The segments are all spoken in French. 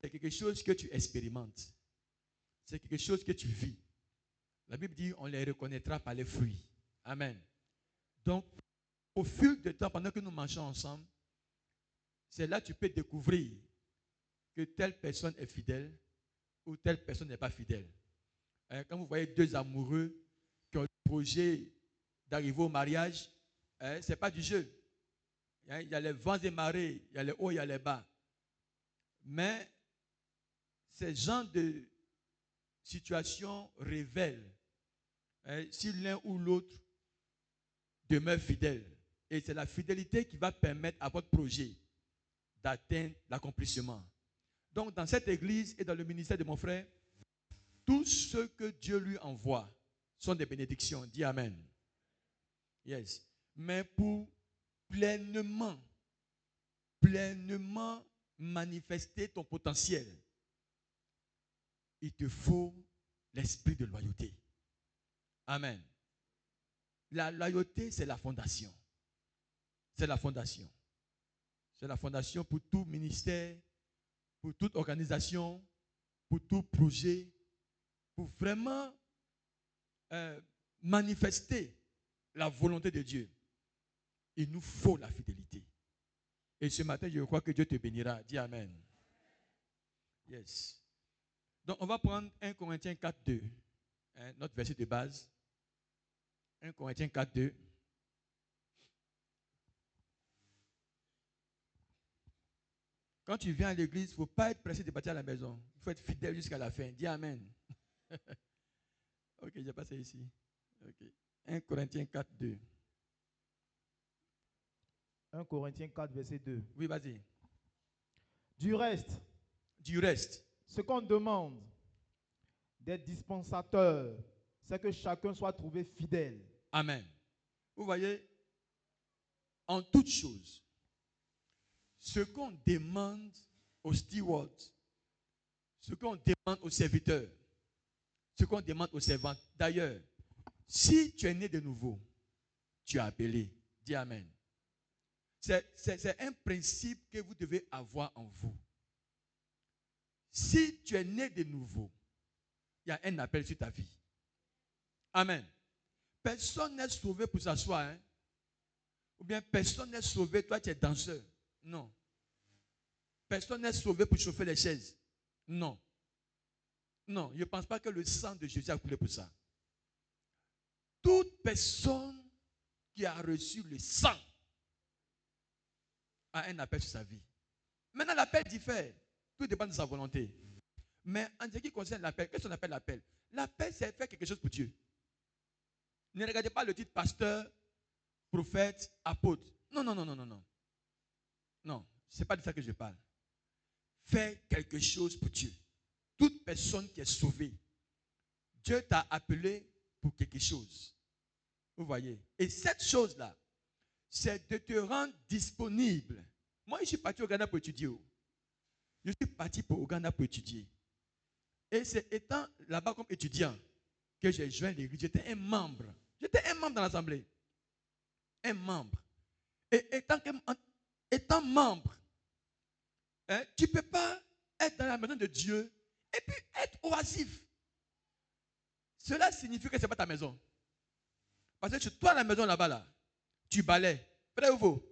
c'est quelque chose que tu expérimentes. C'est quelque chose que tu vis. La Bible dit on les reconnaîtra par les fruits. Amen. Donc, au fil du temps, pendant que nous marchons ensemble, c'est là que tu peux découvrir que telle personne est fidèle ou telle personne n'est pas fidèle. Quand vous voyez deux amoureux qui ont le projet d'arriver au mariage, ce n'est pas du jeu. Il y a les vents et marées, il y a les hauts, il y a les bas. Mais ces genres de situations révèlent si l'un ou l'autre demeure fidèle. Et c'est la fidélité qui va permettre à votre projet d'atteindre l'accomplissement. Donc, dans cette église et dans le ministère de mon frère, tous ceux que Dieu lui envoie sont des bénédictions. Dis Amen. Yes. Mais pour pleinement manifester ton potentiel, il te faut l'esprit de loyauté. Amen. La loyauté, c'est la fondation. C'est la fondation. C'est la fondation pour tout ministère, pour toute organisation, pour tout projet, pour vraiment manifester la volonté de Dieu. Il nous faut la fidélité. Et ce matin, je crois que Dieu te bénira. Dis Amen. Yes. Donc, on va prendre 1 Corinthiens 4, 2. Notre verset de base. 1 Corinthiens 4, 2. Quand tu viens à l'église, il ne faut pas être pressé de partir à la maison. Il faut être fidèle jusqu'à la fin. Dis Amen. Ok, j'ai passé ici. Okay. 1 Corinthiens 4, 2. 1 Corinthiens 4, verset 2. Oui, vas-y. Du reste, ce qu'on demande des dispensateurs, c'est que chacun soit trouvé fidèle. Amen. Vous voyez, en toute chose, ce qu'on demande aux stewards, ce qu'on demande aux serviteurs, ce qu'on demande aux servantes. D'ailleurs, si tu es né de nouveau, tu es appelé. Dis Amen. C'est un principe que vous devez avoir en vous. Si tu es né de nouveau, il y a un appel sur ta vie. Amen. Personne n'est sauvé pour s'asseoir. Hein? Ou bien personne n'est sauvé, toi tu es danseur. Non. Personne n'est sauvé pour chauffer les chaises. Non. Non, je ne pense pas que le sang de Jésus a coulé pour ça. Toute personne qui a reçu le sang a un appel sur sa vie. Maintenant, l'appel diffère. Tout dépend de sa volonté. Mais en ce qui concerne l'appel, qu'est-ce qu'on appelle l'appel? L'appel, c'est faire quelque chose pour Dieu. Ne regardez pas le titre pasteur, prophète, apôtre. Non, non, non, non, non, non. Non, ce n'est pas de ça que je parle. Faire quelque chose pour Dieu. Toute personne qui est sauvée, Dieu t'a appelé pour quelque chose. Vous voyez? Et cette chose-là, c'est de te rendre disponible. Moi, je suis parti au Ghana pour étudier. Je suis parti au Ghana pour étudier. Et c'est étant là-bas comme étudiant que j'ai joint l'église. J'étais un membre. J'étais un membre dans l'assemblée. Un membre. Et étant membre, hein, tu ne peux pas être dans la maison de Dieu et puis être oisif. Cela signifie que ce n'est pas ta maison. Parce que toi, à la maison là-bas, là, tu balais. Vrai ou faux?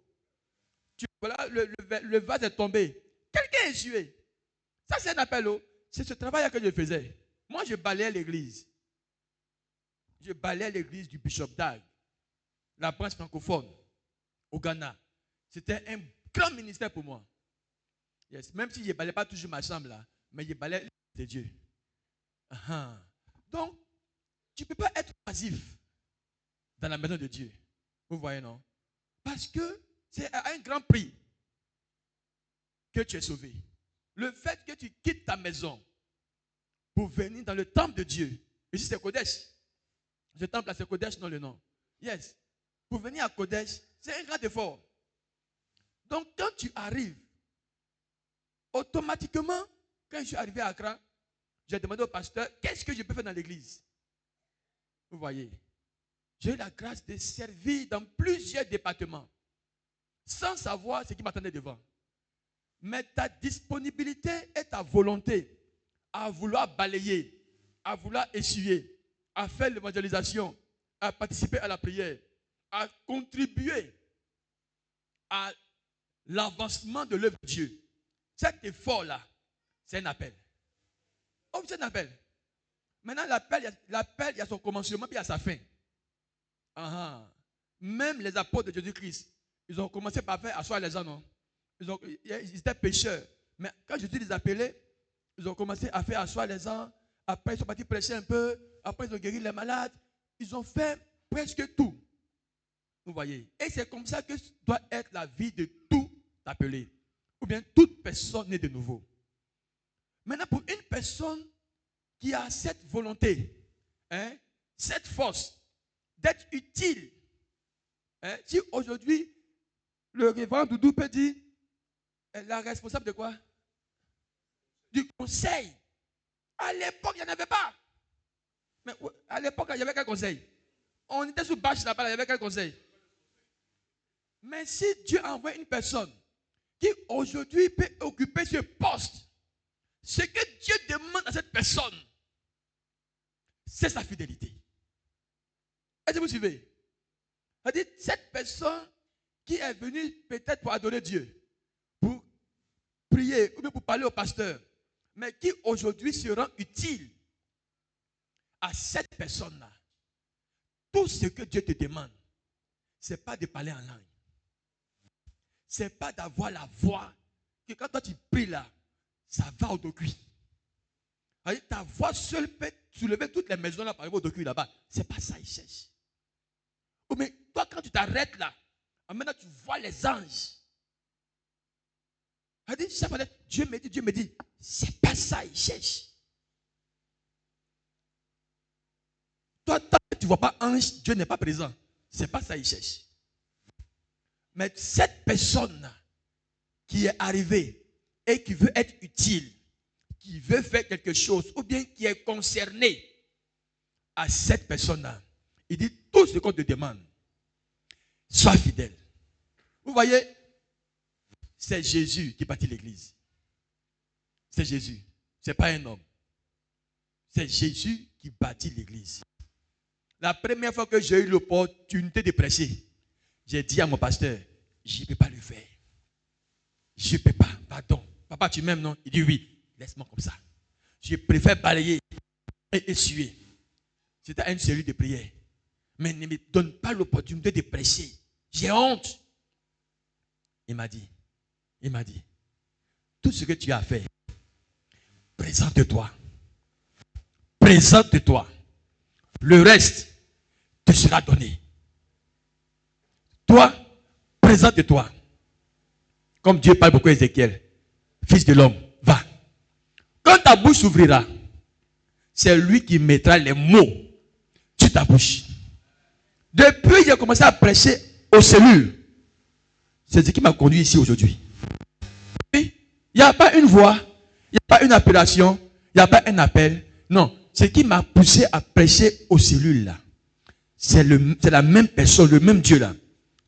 Voilà, le vase est tombé. Quelqu'un est tué. Ça, c'est un appel. C'est ce travail que je faisais. Moi, je balayais l'église. Je balayais l'église du Bishop Dag, la branche francophone au Ghana. C'était un grand ministère pour moi. Yes. Même si je ne balayais pas toujours ma chambre là, mais je balayais l'église de Dieu. Donc, tu ne peux pas être passif dans la maison de Dieu. Vous voyez, non? Parce que c'est à un grand prix que tu es sauvé. Le fait que tu quittes ta maison pour venir dans le temple de Dieu. Ici, c'est Kodesh. Ce temple là, c'est Kodesh, non le nom. Yes. Pour venir à Kodesh, c'est un grand effort. Donc, quand tu arrives, automatiquement, quand je suis arrivé à Accra, j'ai demandé au pasteur, qu'est-ce que je peux faire dans l'église? Vous voyez, j'ai eu la grâce de servir dans plusieurs départements, sans savoir ce qui m'attendait devant. Mais ta disponibilité et ta sa volonté à vouloir balayer, à vouloir essuyer, à faire l'évangélisation, à participer à la prière, à contribuer à l'avancement de l'œuvre de Dieu, cet effort-là, c'est un appel. Oh, c'est un appel. Maintenant, l'appel, il y a son commencement puis il y a sa fin. Même les apôtres de Jésus-Christ, ils ont commencé par faire asseoir les gens, non? Ils étaient pécheurs. Mais quand Jésus les appelait, ils ont commencé à faire asseoir les gens. Après, ils sont partis prêcher un peu. Après, ils ont guéri les malades. Ils ont fait presque tout. Vous voyez? Et c'est comme ça que doit être la vie de tout appelé. Ou bien toute personne née de nouveau. Maintenant, pour une personne qui a cette volonté, cette force d'être utile, si aujourd'hui, le révérend Doudou peut dire, la responsable de quoi? Du conseil. À l'époque, il n'y en avait pas. Mais à l'époque, il y avait quel conseil? On était sous bâche là-bas, il y avait quel conseil? Mais si Dieu envoie une personne qui aujourd'hui peut occuper ce poste, ce que Dieu demande à cette personne, c'est sa fidélité. Est-ce que vous suivez? C'est-à-dire, cette personne qui est venue peut-être pour adorer Dieu, pour prier, ou bien pour parler au pasteur, mais qui aujourd'hui se rend utile à cette personne-là. Tout ce que Dieu te demande, ce n'est pas de parler en langue. Ce n'est pas d'avoir la voix que quand toi tu pries là, ça va au docuit. Ta voix seule peut soulever toutes les maisons là par rapport au docuit là-bas. Ce n'est pas ça, il cherche. Mais toi, quand tu t'arrêtes là, maintenant tu vois les anges. Dieu me dit, c'est pas ça, il cherche. Toi, tant que tu ne vois pas ange, Dieu n'est pas présent. C'est pas ça, il cherche. Mais cette personne qui est arrivée et qui veut être utile, qui veut faire quelque chose, ou bien qui est concernée à cette personne-là, il dit tout ce qu'on te demande, sois fidèle. Vous voyez, c'est Jésus qui bâtit l'église. C'est Jésus. Ce n'est pas un homme. C'est Jésus qui bâtit l'église. La première fois que j'ai eu l'opportunité de prêcher, j'ai dit à mon pasteur, je ne peux pas le faire. Je ne peux pas, pardon. Papa, tu m'aimes, non? Il dit oui, laisse-moi comme ça. Je préfère balayer et essuyer. C'était une série de prières. Mais ne me donne pas l'opportunité de prêcher. J'ai honte. Il m'a dit, tout ce que tu as à faire, présente-toi. Présente-toi. Le reste te sera donné. Toi, présente-toi. Comme Dieu parle beaucoup à Ézéchiel. Fils de l'homme, va. Quand ta bouche s'ouvrira, c'est lui qui mettra les mots sur ta bouche. Depuis, j'ai commencé à prêcher aux cellules. C'est ce qui m'a conduit ici aujourd'hui. Il n'y a pas une voix, il n'y a pas une appellation, il n'y a pas un appel. Non, ce qui m'a poussé à prêcher aux cellules là, c'est la même personne, le même Dieu là,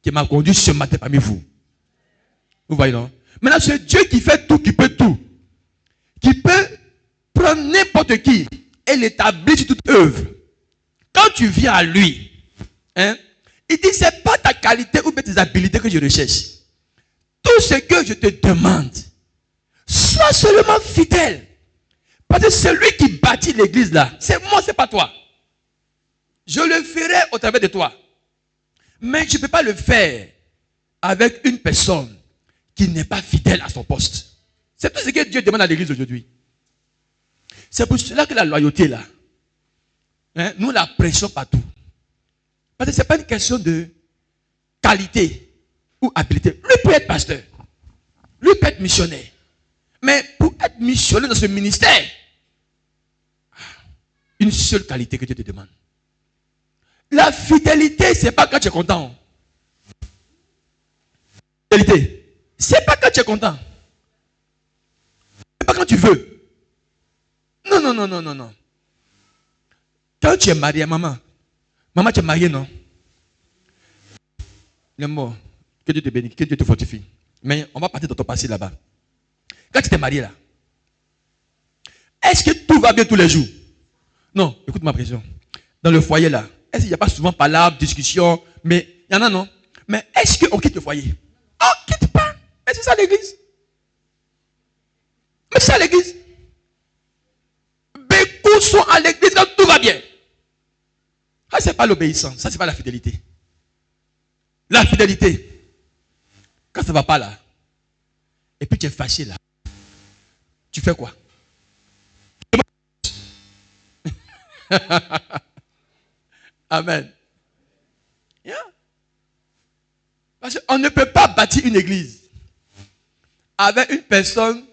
qui m'a conduit ce matin parmi vous. Vous voyez, non? Maintenant, c'est Dieu qui fait tout, qui peut tout. Qui peut prendre n'importe qui et l'établir sur toute œuvre. Quand tu viens à lui, il dit, ce n'est pas ta qualité ou tes habilités que je recherche. Tout ce que je te demande, sois seulement fidèle. Parce que celui qui bâtit l'église là, c'est moi, c'est pas toi. Je le ferai au travers de toi. Mais je ne peux pas le faire avec une personne qui n'est pas fidèle à son poste. C'est tout ce que Dieu demande à l'église aujourd'hui. C'est pour cela que la loyauté là, nous la prêchons partout. Parce que ce n'est pas une question de qualité ou habilité. Lui peut être pasteur. Lui peut être missionnaire. Mais pour être missionnaire dans ce ministère, une seule qualité que Dieu te demande. La fidélité, ce n'est pas quand tu es content. La fidélité, ce n'est pas quand tu es content. Ce n'est pas quand tu veux. Non. Quand tu es marié, maman, tu es mariée, non? Le mot, que Dieu te bénisse, que Dieu te fortifie. Mais on va partir dans ton passé là-bas. Quand tu t'es marié là, est-ce que tout va bien tous les jours? Non, écoute ma pression. Dans le foyer là, est-ce qu'il n'y a pas souvent palabres, discussions, mais il y en a non? Mais est-ce qu'on quitte le foyer? On ne quitte pas. Mais c'est ça l'église. Mais c'est ça l'église. Beaucoup sont à l'église quand tout va bien. Ça, c'est pas l'obéissance. Ça, c'est pas la fidélité. La fidélité, quand ça ne va pas là, et puis tu es fâché là, tu fais quoi? Amen. Yeah. Parce qu'on ne peut pas bâtir une église avec une personne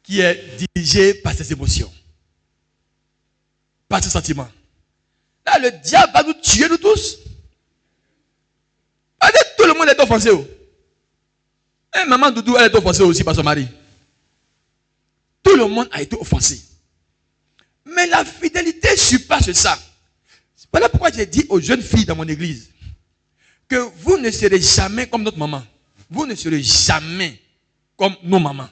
qui est dirigée par ses émotions, par ses sentiments. Là, le diable va nous tuer, nous tous. Tout le monde est offensé. Et maman Doudou, elle est offensée aussi par son mari. Tout le monde a été offensé. Mais la fidélité surpasse ça. Voilà pourquoi j'ai dit aux jeunes filles dans mon église que vous ne serez jamais comme notre maman. Vous ne serez jamais comme nos mamans.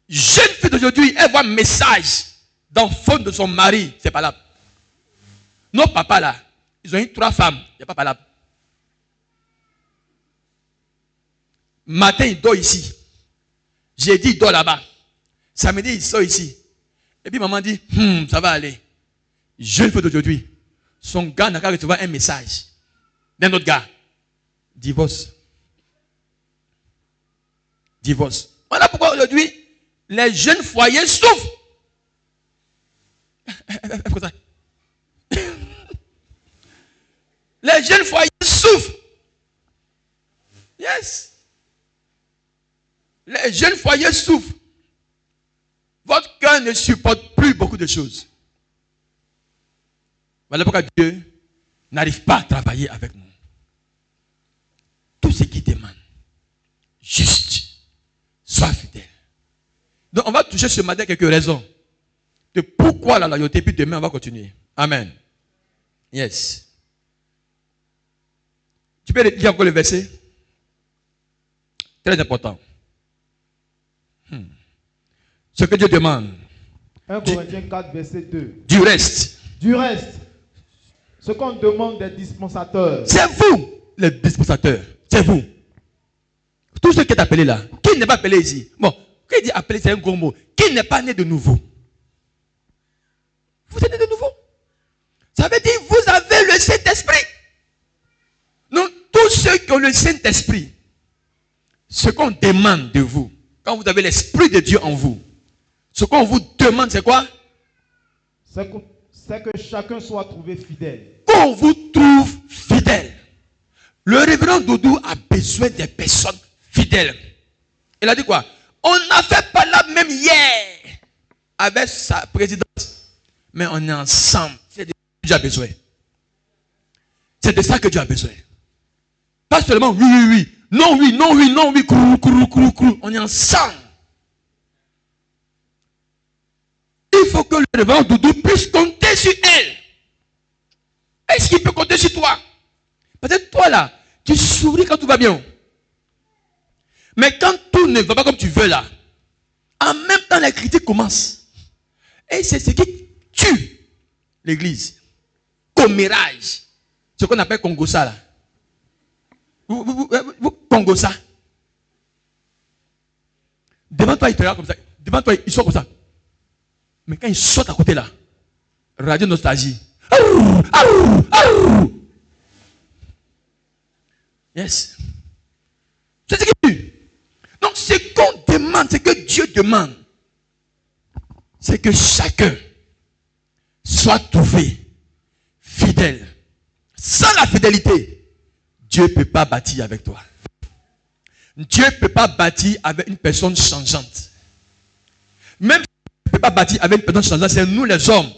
Jeune fille d'aujourd'hui, elle voit un message dans le fond de son mari. C'est pas là. Nos papas là, ils ont eu 3 femmes. Il n'y a pas palable. Matin, il dort ici. Jeudi, il dort là-bas. Samedi, il sort ici. Et puis maman dit, ça va aller. Jeune fille d'aujourd'hui, son gars n'a qu'à recevoir un message d'un autre gars. Divorce. Divorce. Voilà pourquoi aujourd'hui, les jeunes foyers souffrent. Les jeunes foyers souffrent. Yes. Les jeunes foyers souffrent. Votre cœur ne supporte plus beaucoup de choses. Voilà pourquoi Dieu n'arrive pas à travailler avec nous. Tout ce qui demande, juste, sois fidèle. Donc on va toucher ce matin quelques raisons de pourquoi la loyauté, puis demain on va continuer. Amen. Yes. Tu peux lire encore le verset? Très important. Ce que Dieu demande. 1 Corinthiens 4, verset 2. Du reste. Du reste. Ce qu'on demande des dispensateurs. C'est vous, les dispensateurs. C'est vous. Tout ce qui est appelé là. Qui n'est pas appelé ici? Bon, quand il dit appelé, c'est un gros mot. Qui n'est pas né de nouveau? Vous êtes né de nouveau. Ça veut dire vous avez le Saint-Esprit. Donc, tous ceux qui ont le Saint-Esprit, ce qu'on demande de vous, quand vous avez l'Esprit de Dieu en vous, ce qu'on vous demande, c'est quoi? C'est que chacun soit trouvé fidèle. Qu'on vous trouve fidèle. Le révérend Doudou a besoin des personnes fidèles. Il a dit quoi? On n'a fait pas là même hier avec sa présidente. Mais on est ensemble. C'est de ça que Dieu a besoin. C'est de ça que Dieu a besoin. Pas seulement oui, oui, oui. Non, oui, non, oui, non, oui. Courou, courou, courou, courou. On est ensemble. Il faut que le révérend Doudou puisse compter sur elle. Est-ce qu'il peut compter sur toi? Peut-être toi là, tu souris quand tout va bien. Mais quand tout ne va pas comme tu veux là, en même temps la critique commence. Et c'est ce qui tue l'église. Commérage. Ce qu'on appelle Congossa là. Vous Congossa. Devant toi, il te regarde comme ça. Devant toi, il sort comme ça. Mais quand il saute à côté là, radio nostalgie. Arrou, arrou, arrou. Yes. C'est ce qu'il dit. Donc, ce qu'on demande, ce que Dieu demande, c'est que chacun soit trouvé fidèle. Sans la fidélité, Dieu ne peut pas bâtir avec toi. Dieu ne peut pas bâtir avec une personne changeante. Même si Dieu ne peut pas bâtir avec une personne changeante, c'est nous les hommes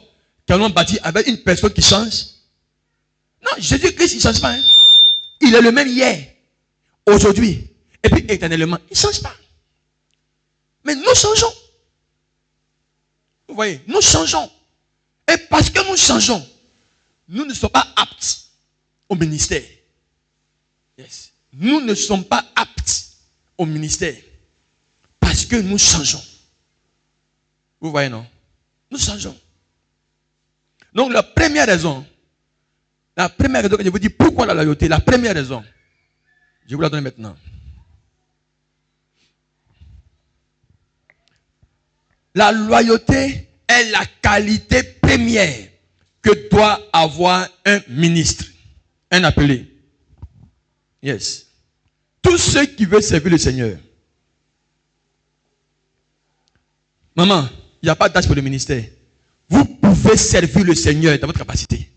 qui allons bâtir avec une personne qui change. Non, Jésus-Christ, il ne change pas. Hein. Il est le même hier, aujourd'hui, et puis éternellement. Il ne change pas. Mais nous changeons. Vous voyez, nous changeons. Et parce que nous changeons, nous ne sommes pas aptes au ministère. Yes. Nous ne sommes pas aptes au ministère. Parce que nous changeons. Vous voyez, non? Nous changeons. Donc, la première raison que je vous dis, pourquoi la loyauté? La première raison, je vais vous la donner maintenant. La loyauté est la qualité première que doit avoir un ministre, un appelé. Yes. Tous ceux qui veulent servir le Seigneur. Maman, il n'y a pas d'âge pour le ministère. Vous pouvez servir le Seigneur dans votre capacité.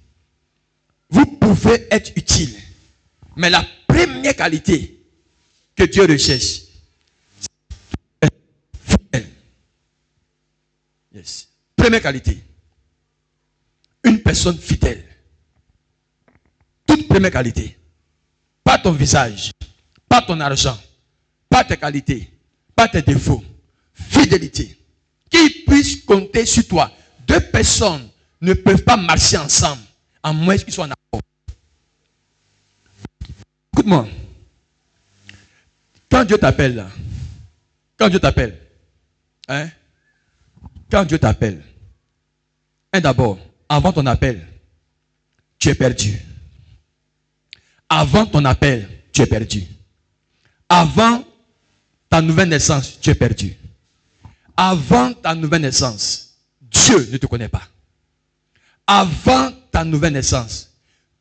Vous pouvez être utile. Mais la première qualité que Dieu recherche, c'est fidèle. Yes. Première qualité. Une personne fidèle. Toute première qualité. Pas ton visage, pas ton argent, pas tes qualités, pas tes défauts. Fidélité. Qui puisse compter sur toi. Deux personnes ne peuvent pas marcher ensemble, à moins qu'ils soient en accord. Écoute-moi. Quand Dieu t'appelle, là, quand Dieu t'appelle, d'abord, avant ton appel, tu es perdu. Avant ton appel, tu es perdu. Avant ta nouvelle naissance, tu es perdu. Avant ta nouvelle naissance, Dieu ne te connaît pas. Avant ta nouvelle naissance,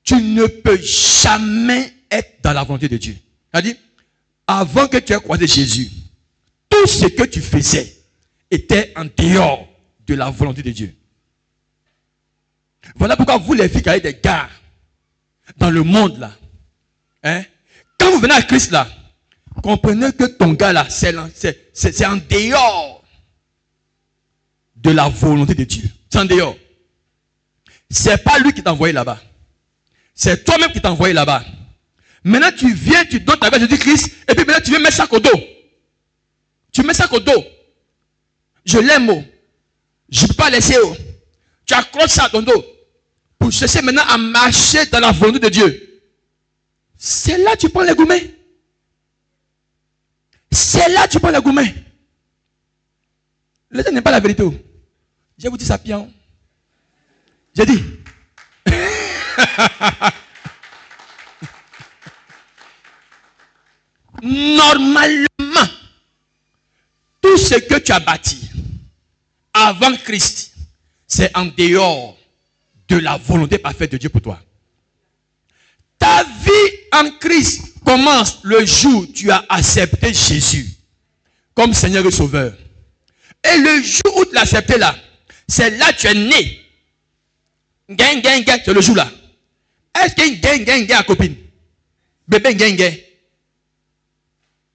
tu ne peux jamais être dans la volonté de Dieu. C'est-à-dire, avant que tu aies croisé Jésus, tout ce que tu faisais était en dehors de la volonté de Dieu. Voilà pourquoi vous les filles qui avez des gars dans le monde là, quand vous venez à Christ là, comprenez que ton gars là, c'est en dehors de la volonté de Dieu. C'est en dehors. C'est pas lui qui t'a envoyé là-bas. C'est toi-même qui t'a envoyé là-bas. Maintenant tu viens, tu donnes ta vie à Jésus-Christ, et puis maintenant tu viens mettre ça au dos. Tu mets ça au dos. Je l'aime. Je ne peux pas laisser. Tu accroches ça à ton dos. Pour chercher maintenant à marcher dans la volonté de Dieu. C'est là que tu prends les gourmets. C'est là que tu prends les gourmets. Le temps n'est pas la vérité. Je vous dis ça bien. J'ai dit. Normalement, tout ce que tu as bâti avant Christ, c'est en dehors de la volonté parfaite de Dieu pour toi. Ta vie en Christ commence le jour où tu as accepté Jésus comme Seigneur et Sauveur. Et le jour où tu l'as accepté là, c'est là que tu es né. Gang, gang, gang, c'est le jour là. Est-ce qu'il y a une gang, gang, gang à copine? Bébé, gang, gang.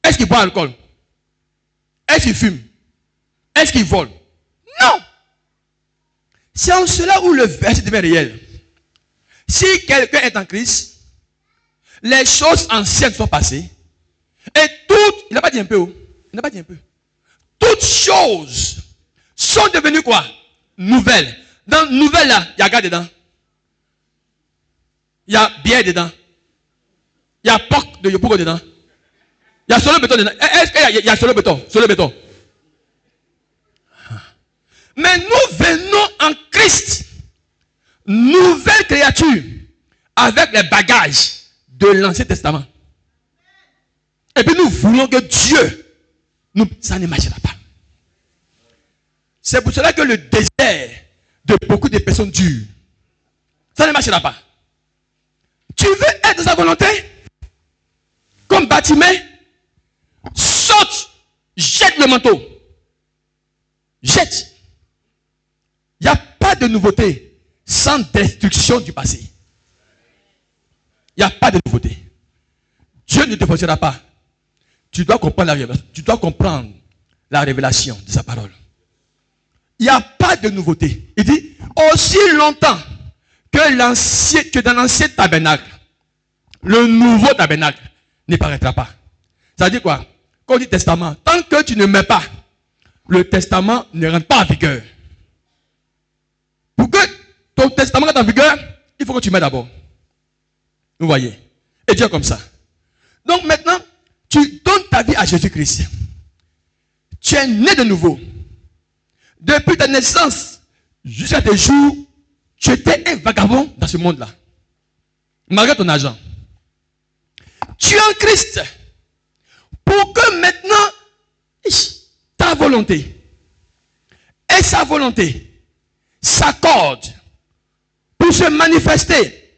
Est-ce qu'il boit alcool? Est-ce qu'il fume? Est-ce qu'il vole? Non. C'est en cela où le verset devient réel. Si quelqu'un est en Christ, les choses anciennes sont passées. Et toutes, il n'a pas dit un peu. Il n'a pas dit un peu. Toutes choses sont devenues quoi? Nouvelles. Dans nouvelle là, il y a gars dedans. Il y a bière dedans. Il y a porc de yopogo dedans. Il y a solo béton dedans. Est-ce qu'il y a solo béton? Solo béton. Mais nous venons en Christ, nouvelle créature, avec les bagages de l'Ancien Testament. Et puis nous voulons que Dieu, ça ne marchera pas. C'est pour cela que le désert de beaucoup de personnes dure. Ça ne marchera pas. Tu veux être dans sa volonté? Comme Bartimée, saute, jette le manteau. Jette. Il n'y a pas de nouveauté sans destruction du passé. Il n'y a pas de nouveauté. Dieu ne te forcera pas. Tu dois comprendre la révélation. Tu dois comprendre la révélation de sa parole. Il n'y a pas de nouveauté. Il dit, aussi longtemps que dans l'ancien tabernacle, le nouveau tabernacle ne paraîtra pas. Ça veut dire quoi? Quand on dit testament, tant que tu ne mets pas, le testament ne rentre pas en vigueur. Pour que ton testament rentre en vigueur, il faut que tu mets d'abord. Vous voyez? Et Dieu est comme ça. Donc maintenant, tu donnes ta vie à Jésus-Christ. Tu es né de nouveau. Depuis ta naissance jusqu'à tes jours, tu étais un vagabond dans ce monde-là. Malgré ton argent. Tu es en Christ. Pour que maintenant, ta volonté et sa volonté s'accordent pour se manifester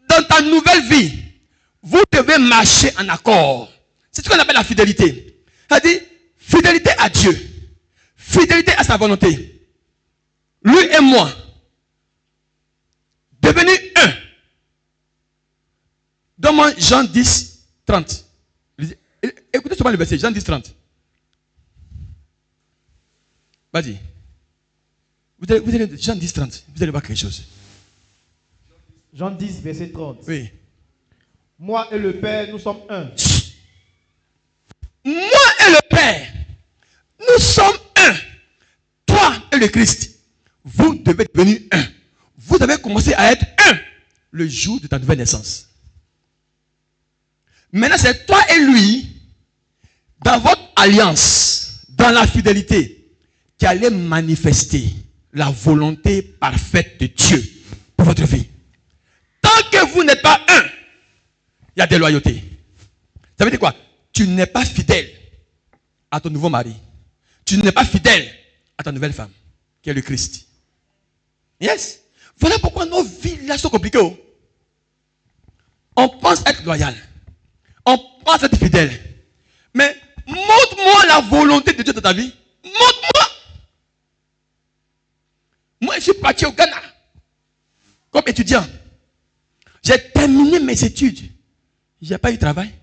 dans ta nouvelle vie. Vous devez marcher en accord. C'est ce qu'on appelle la fidélité. C'est-à-dire, fidélité à Dieu. Fidélité à sa volonté. Lui et moi. Devenus un. Donne-moi Jean 10, 30. Écoutez seulement le verset, Jean 10, 30. Vas-y. Vous allez, Jean 10, 30. Vous allez voir quelque chose. Jean 10, verset 30. Oui. Moi et le Père, nous sommes un. Moi et le Père, nous sommes un. Toi et le Christ, vous devez devenir un. Vous avez commencé à être un le jour de ta nouvelle naissance. Maintenant, c'est toi et lui, dans votre alliance, dans la fidélité, qui allez manifester la volonté parfaite de Dieu pour votre vie. Tant que vous n'êtes pas un, il y a des loyautés. Ça veut dire quoi? Tu n'es pas fidèle à ton nouveau mari. Tu n'es pas fidèle à ta nouvelle femme, qui est le Christ. Yes. Voilà pourquoi nos vies là sont compliquées. On pense être loyal. On pense être fidèle. Mais montre-moi la volonté de Dieu dans ta vie. Montre-moi. Moi, je suis parti au Ghana comme étudiant. J'ai terminé mes études. Je n'ai pas eu de travail.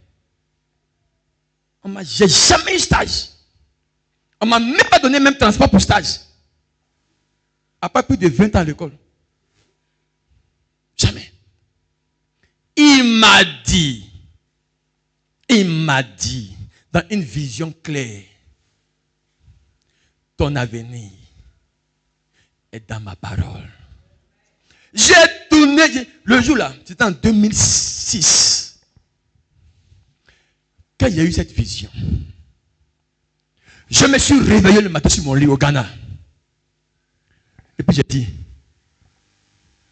J'ai jamais eu de stage. On ne m'a même pas donné même transport pour stage. Après plus de 20 ans à l'école. Jamais. Il m'a dit, dans une vision claire, ton avenir est dans ma parole. J'ai tourné, le jour là, c'était en 2006, quand il y a eu cette vision. Je me suis réveillé le matin sur mon lit au Ghana. Et puis j'ai dit,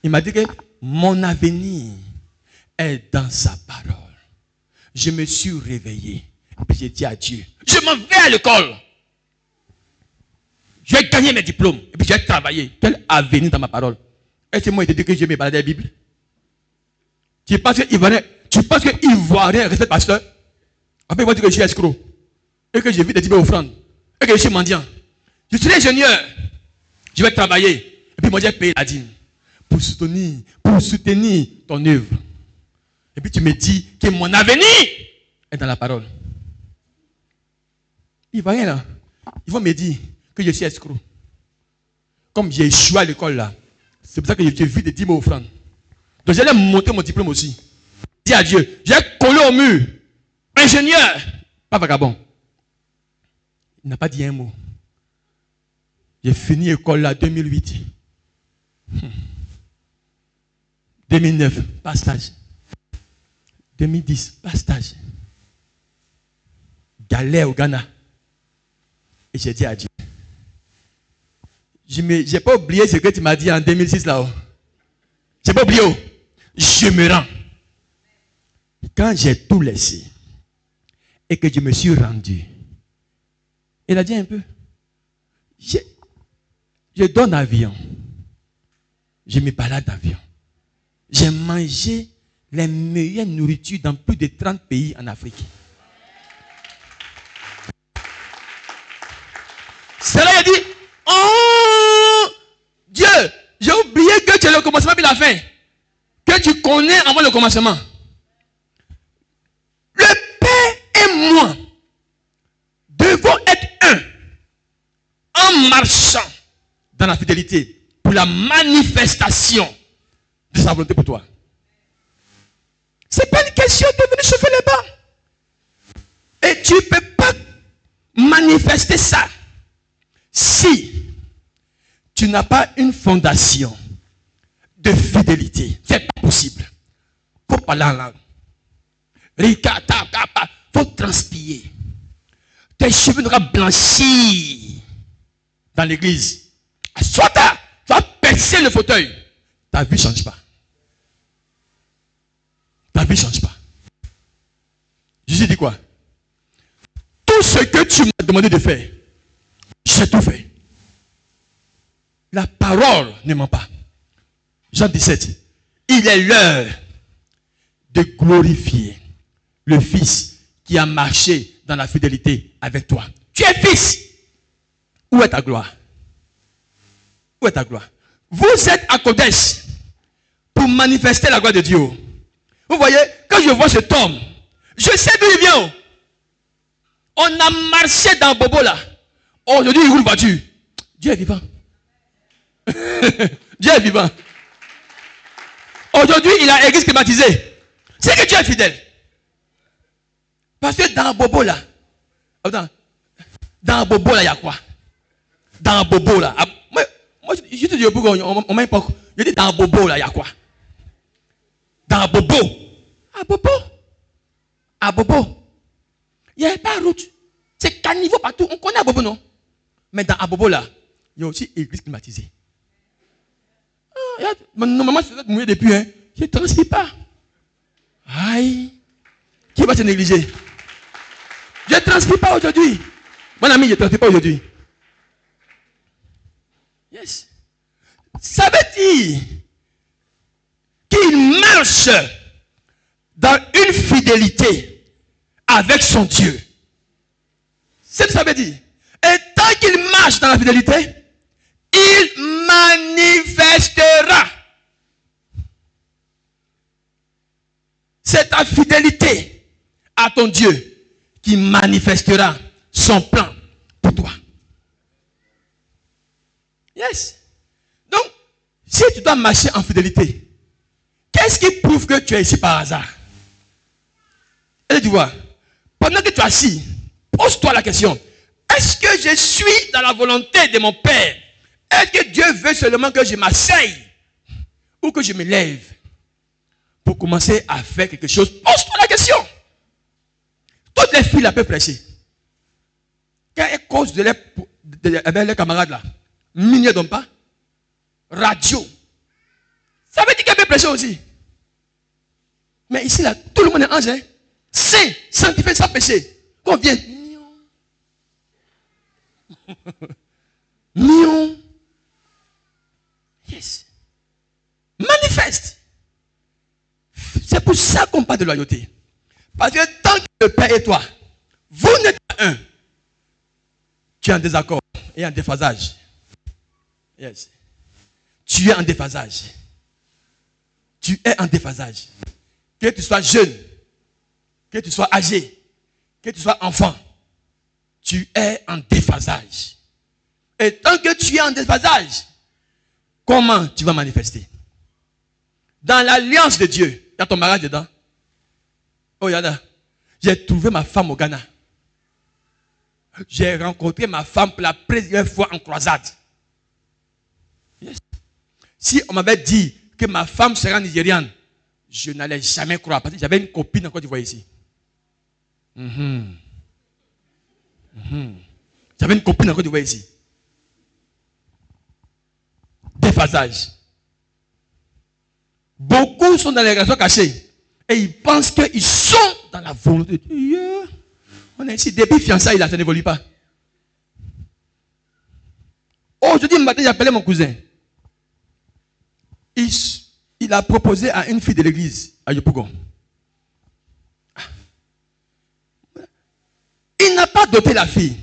il m'a dit que mon avenir est dans sa parole. Je me suis réveillé. Et puis j'ai dit à Dieu, je m'en vais à l'école. Je vais gagner mes diplômes. Et puis je vais travailler. Quel avenir dans ma parole? Est-ce que moi, il te dit que je me baladais la Bible? Tu penses que Ivoirien reste pasteur? Après, il va dire que je suis escroc. Et que j'ai vu des types offrandes. Et que je suis mendiant. Je suis ingénieur. Je vais travailler. Et puis moi, j'ai payé la dîme. Pour soutenir ton œuvre. Et puis tu me dis que mon avenir est dans la parole. Ivoirien là, ils vont me dire que je suis escroc. Comme j'ai échoué à l'école là. C'est pour ça que j'ai vu des dîmes offrandes. Donc j'allais monter mon diplôme aussi. Dis à Dieu, j'ai collé au mur. Ingénieur, pas vagabond. Il n'a pas dit un mot. J'ai fini l'école là 2008. 2009, pas stage. 2010, pas stage. Galère au Ghana. Et j'ai dit à Dieu. Je n'ai pas oublié ce que tu m'as dit en 2006 là-haut. Je n'ai pas oublié. Je me rends. Quand j'ai tout laissé et que je me suis rendu, il a dit un peu. Je donne avion. Je me balade d'avion. J'ai mangé les meilleures nourritures dans plus de 30 pays en Afrique. C'est là qu'il a dit, oh Dieu, j'ai oublié que tu es le commencement et la fin. Que tu connais avant le commencement. Le Père et moi devons être un en marchant dans la fidélité pour la manifestation de sa volonté pour toi. Ce n'est pas une question de venir chauffer les bancs. Et tu ne peux pas manifester ça si tu n'as pas une fondation de fidélité. Ce n'est pas possible. Il faut parler en langue. Il faut transpirer. Tes cheveux n'auront pas blanchi. dans l'église. Assois-toi, tu vas percer le fauteuil. Ta vie ne change pas. Ta vie ne change pas. Jésus dit quoi? Tout ce que tu m'as demandé de faire, j'ai tout fait. La parole ne ment pas. Jean 17. Il est l'heure de glorifier le Fils qui a marché dans la fidélité avec toi. Tu es fils. Où est ta gloire? Où est ta gloire? Vous êtes à Kodesh pour manifester la gloire de Dieu. Vous voyez, quand je vois cet homme, je sais d'où il vient. On a marché dans Bobo là. Aujourd'hui, il roule voiture. Dieu est vivant. Dieu est vivant. Aujourd'hui, il a l'église climatisée. C'est que Dieu est fidèle. Parce que dans Bobo là, dans Bobo là, il y a quoi? Dans Bobo là. Moi je te dis, on m'a pas. Je dis dans Bobo là, il y a quoi? Dans Bobo. À Bobo. À Bobo. Il n'y a pas de route. C'est caniveau partout. On connaît Bobo, non? Mais dans Bobo là, il y a aussi église climatisée. Normalement, je dois mourir depuis. Hein. Je ne transcris pas. Aïe. Qui va se négliger? Je ne transcris pas aujourd'hui. Mon ami, je ne transcris pas aujourd'hui. Yes. Ça veut dire qu'il marche dans une fidélité avec son Dieu. C'est ce que ça veut dire. Et tant qu'il marche dans la fidélité, il manifestera. C'est ta fidélité à ton Dieu qui manifestera son plan pour toi. Yes. Donc, si tu dois marcher en fidélité, qu'est-ce qui prouve que tu es ici par hasard? Et tu vois, pendant que tu es assis, pose-toi la question. Est-ce que je suis dans la volonté de mon Père? Est-ce que Dieu veut seulement que je m'asseye ou que je me lève pour commencer à faire quelque chose? Pose-toi la question. Toutes les filles là peuvent prêcher. Quand elles causent de leurs camarades là, miniers donc pas, radio, ça veut dire qu'elles peuvent prêcher aussi. Mais ici là, tout le monde est ange, hein? Saint, sanctifié sans péché. Qu'on vienne. Mion. Yes. Manifeste. C'est pour ça qu'on parle de loyauté. Parce que tant que le Père et toi, vous n'êtes pas un, tu es en désaccord et en déphasage. Yes. Tu es en déphasage. Tu es en déphasage. Que tu sois jeune, que tu sois âgé, que tu sois enfant, tu es en déphasage. Et tant que tu es en déphasage, comment tu vas manifester? Dans l'alliance de Dieu, il y a ton mariage dedans. Oh, Yada, j'ai trouvé ma femme au Ghana. J'ai rencontré ma femme pour la première fois en croisade. Yes. Si on m'avait dit que ma femme serait nigériane, je n'allais jamais croire. Parce que j'avais une copine en Côte d'Ivoire ici. J'avais une copine en Côte d'Ivoire ici. Déphasage. Beaucoup sont dans les relations cachées. Et ils pensent qu'ils sont dans la volonté de Dieu. On est ici depuis fiançailles là, ça n'évolue pas. Aujourd'hui matin, j'ai appelé mon cousin. Il a proposé à une fille de l'église, à Yopougon. Il n'a pas doté la fille.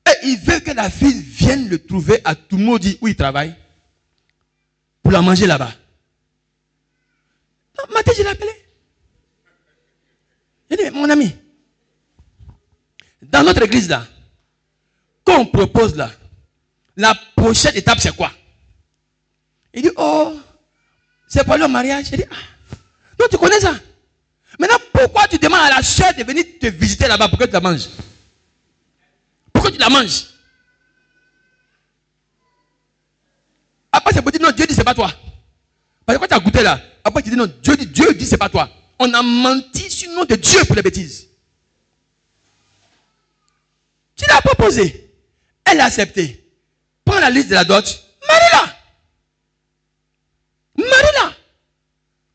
Et il veut que la fille vienne le trouver à Toumoudi où il travaille pour la manger là-bas. Matin, je l'ai appelé. J'ai dit, mon ami, dans notre église là, quand on propose là, la prochaine étape c'est quoi? Il dit, oh, c'est pour le mariage. J'ai dit, ah, non, tu connais ça. Maintenant, pourquoi tu demandes à la soeur de venir te visiter là-bas pour que tu la manges? Pourquoi tu la manges? Après, c'est pour dire, non, Dieu dit, c'est pas toi. Parce que quand tu as goûté là, après tu dis, non, Dieu dit, c'est pas toi. On a menti sur le nom de Dieu pour les bêtises. Tu l'as proposé. Elle a accepté. Prends la liste de la dot. Marie-la. Marie-la.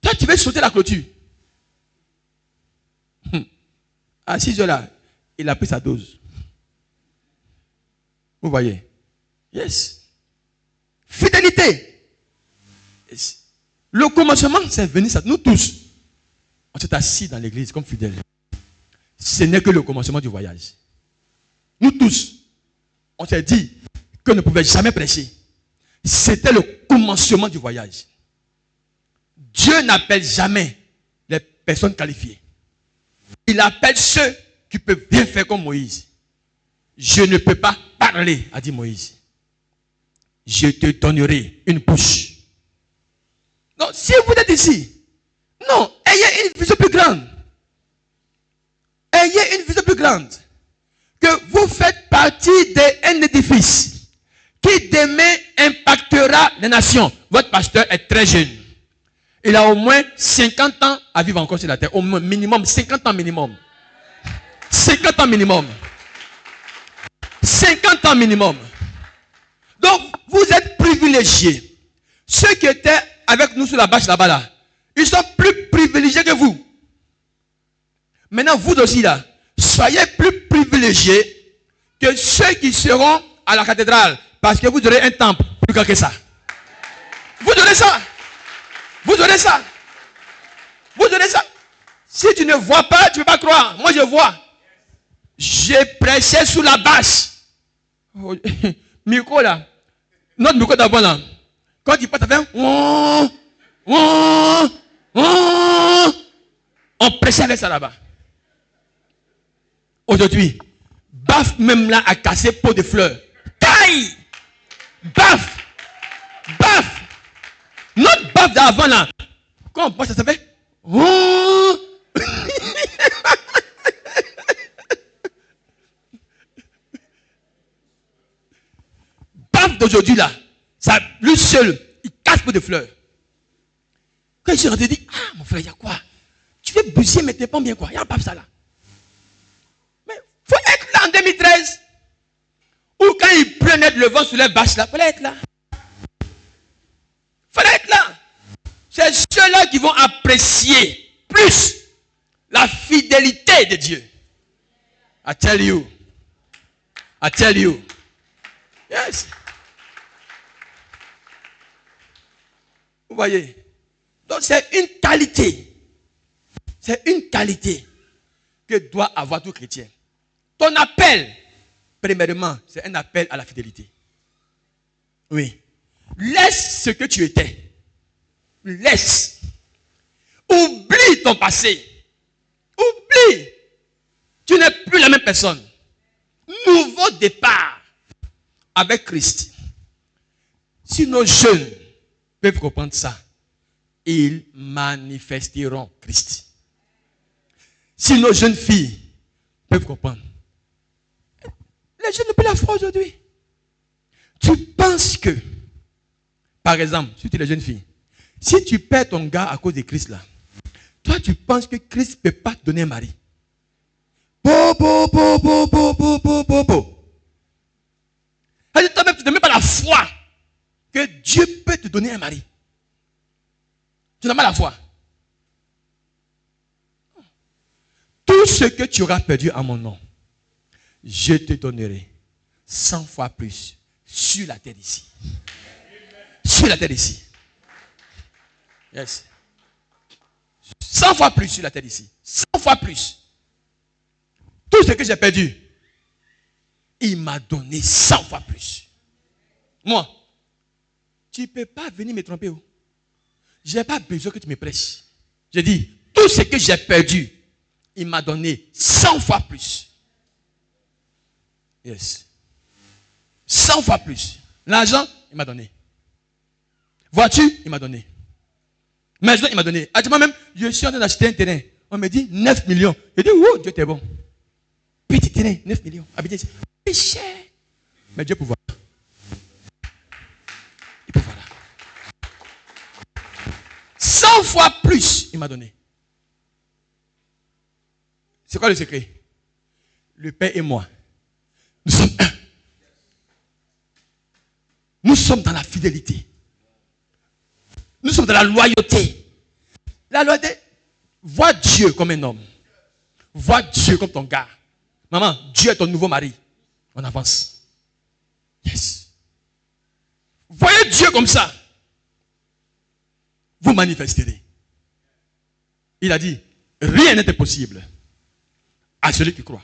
Toi, tu veux sauter la clôture. À 6 heures là, il a pris sa dose. Vous voyez? Yes. Fidélité. Yes. Le commencement, c'est venir ça. Nous tous, on s'est assis dans l'église comme fidèles. Ce n'est que le commencement du voyage. Nous tous, on s'est dit qu'on ne pouvait jamais prêcher. C'était le commencement du voyage. Dieu n'appelle jamais les personnes qualifiées. Il appelle ceux qui peuvent bien faire comme Moïse. Je ne peux pas parler, a dit Moïse. Je te donnerai une bouche. Donc, si vous êtes ici, non, ayez une vision plus grande. Ayez une vision plus grande. Que vous faites partie d'un édifice qui demain impactera les nations. Votre pasteur est très jeune. Il a au moins 50 ans à vivre encore sur la terre. Au moins minimum, 50 ans minimum. 50 ans minimum. 50 ans minimum. Donc, vous êtes privilégiés. Ceux qui étaient avec nous sur la bâche là-bas, là, ils sont plus privilégiés que vous. Maintenant, vous aussi, là, soyez plus privilégiés que ceux qui seront à la cathédrale. Parce que vous aurez un temple plus grand que ça. Vous aurez ça. Vous aurez ça. Vous aurez ça. Si tu ne vois pas, tu ne peux pas croire. Moi, je vois. J'ai prêché sous la bâche. Oh, micro là. Notre micro d'avant là. Quand il passe, ça fait. On prêchait avec ça là-bas. Aujourd'hui, Baf même là a cassé pot de fleurs. Taille! Baf! Baf! Notre baf d'avant là. Quand on passe, ça fait. Baf d'aujourd'hui là. Ça, lui seul, il casse pot de fleurs. Quand il se rentre, il dit, ah mon frère, il y a quoi? Tu veux bouger, mais t'es pas bien quoi? Il y a un baf ça là. Mais faut être là en 2013. Ou quand il prenait le vent sur les bâches là, il fallait être là. Il fallait être là. C'est ceux-là qui vont apprécier plus la fidélité de Dieu. I tell you. I tell you. Yes. Vous voyez? Donc c'est une qualité. C'est une qualité que doit avoir tout chrétien. Ton appel, premièrement, c'est un appel à la fidélité. Oui. Laisse ce que tu étais. Laisse. Oublie ton passé. Oublie. Tu n'es plus la même personne. Nouveau départ avec Christ. Si nos jeunes peuvent comprendre ça, ils manifesteront Christ. Si nos jeunes filles peuvent comprendre. Les jeunes n'ont plus la foi aujourd'hui. Tu penses que, par exemple, surtout les jeunes filles, si tu perds ton gars à cause de Christ là, toi tu penses que Christ ne peut pas te donner un mari. Toi-même, tu n'as même pas la foi que Dieu peut te donner un mari. Tu n'as pas la foi. Tout ce que tu auras perdu à mon nom, je te donnerai 100 fois plus sur la terre ici. Sur la terre ici. Yes. 100 fois plus sur la terre ici. 100 fois plus. Tout ce que j'ai perdu, il m'a donné 100 fois plus. Moi, tu ne peux pas venir me tromper. Je n'ai pas besoin que tu me prêches. Je dis, tout ce que j'ai perdu, il m'a donné 100 fois plus. Yes. 100 fois plus. L'argent, il m'a donné. Voiture, il m'a donné. Maison, il m'a donné. Actuellement même, je suis en train d'acheter un terrain. On me dit 9 millions. Je dis, oh, Dieu t'es bon. Petit terrain, 9 millions. Habiter ici. C'est cher. Mais Dieu peut voir. Il peut voir là. 100 fois plus, il m'a donné. C'est quoi le secret? Le Père et moi. Nous sommes un. Nous sommes dans la fidélité. Nous sommes dans la loyauté. La loyauté, vois Dieu comme un homme. Vois Dieu comme ton gars. Maman, Dieu est ton nouveau mari. On avance. Yes. Voyez Dieu comme ça. Vous manifesterez. Il a dit, rien n'est impossible à celui qui croit.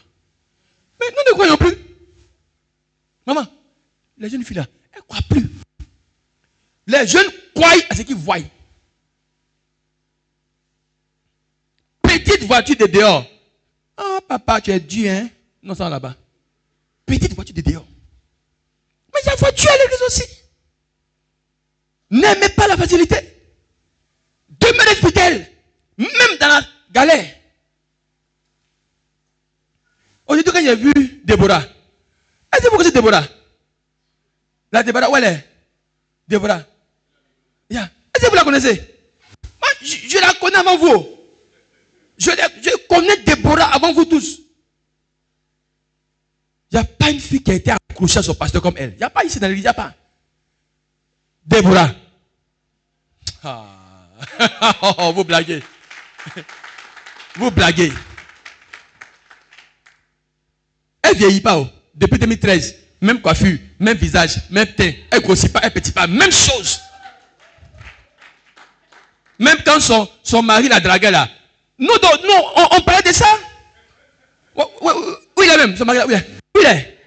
Mais nous ne croyons plus. Maman, les jeunes filles là, elles ne croient plus. Les jeunes croient à ce qu'ils voient. Petite voiture de dehors. Oh papa, tu es Dieu, hein? Non, ça là-bas. Petite voiture de dehors. Mais il y a voiture à l'église aussi. N'aimez pas la facilité. Demeurez fidèle. Même dans la galère. Aujourd'hui, quand j'ai vu Déborah, est-ce que vous connaissez Déborah? La Déborah, où elle est? Déborah. Yeah. Est-ce que vous la connaissez? Moi, je la connais avant vous. Je connais Déborah avant vous tous. Il n'y a pas une fille qui a été accrochée à son pasteur comme elle. Il n'y a pas ici dans l'église, il n'y a pas. Déborah. Ah. Vous blaguez. Vous blaguez. Elle ne vieillit pas. Depuis 2013. Même coiffure, même visage, même teint. Elle ne grossit pas, elle ne petit pas. Même chose. Même quand son mari la draguait là. Nous, on parlait de ça. Où il est même, son mari là, où il est?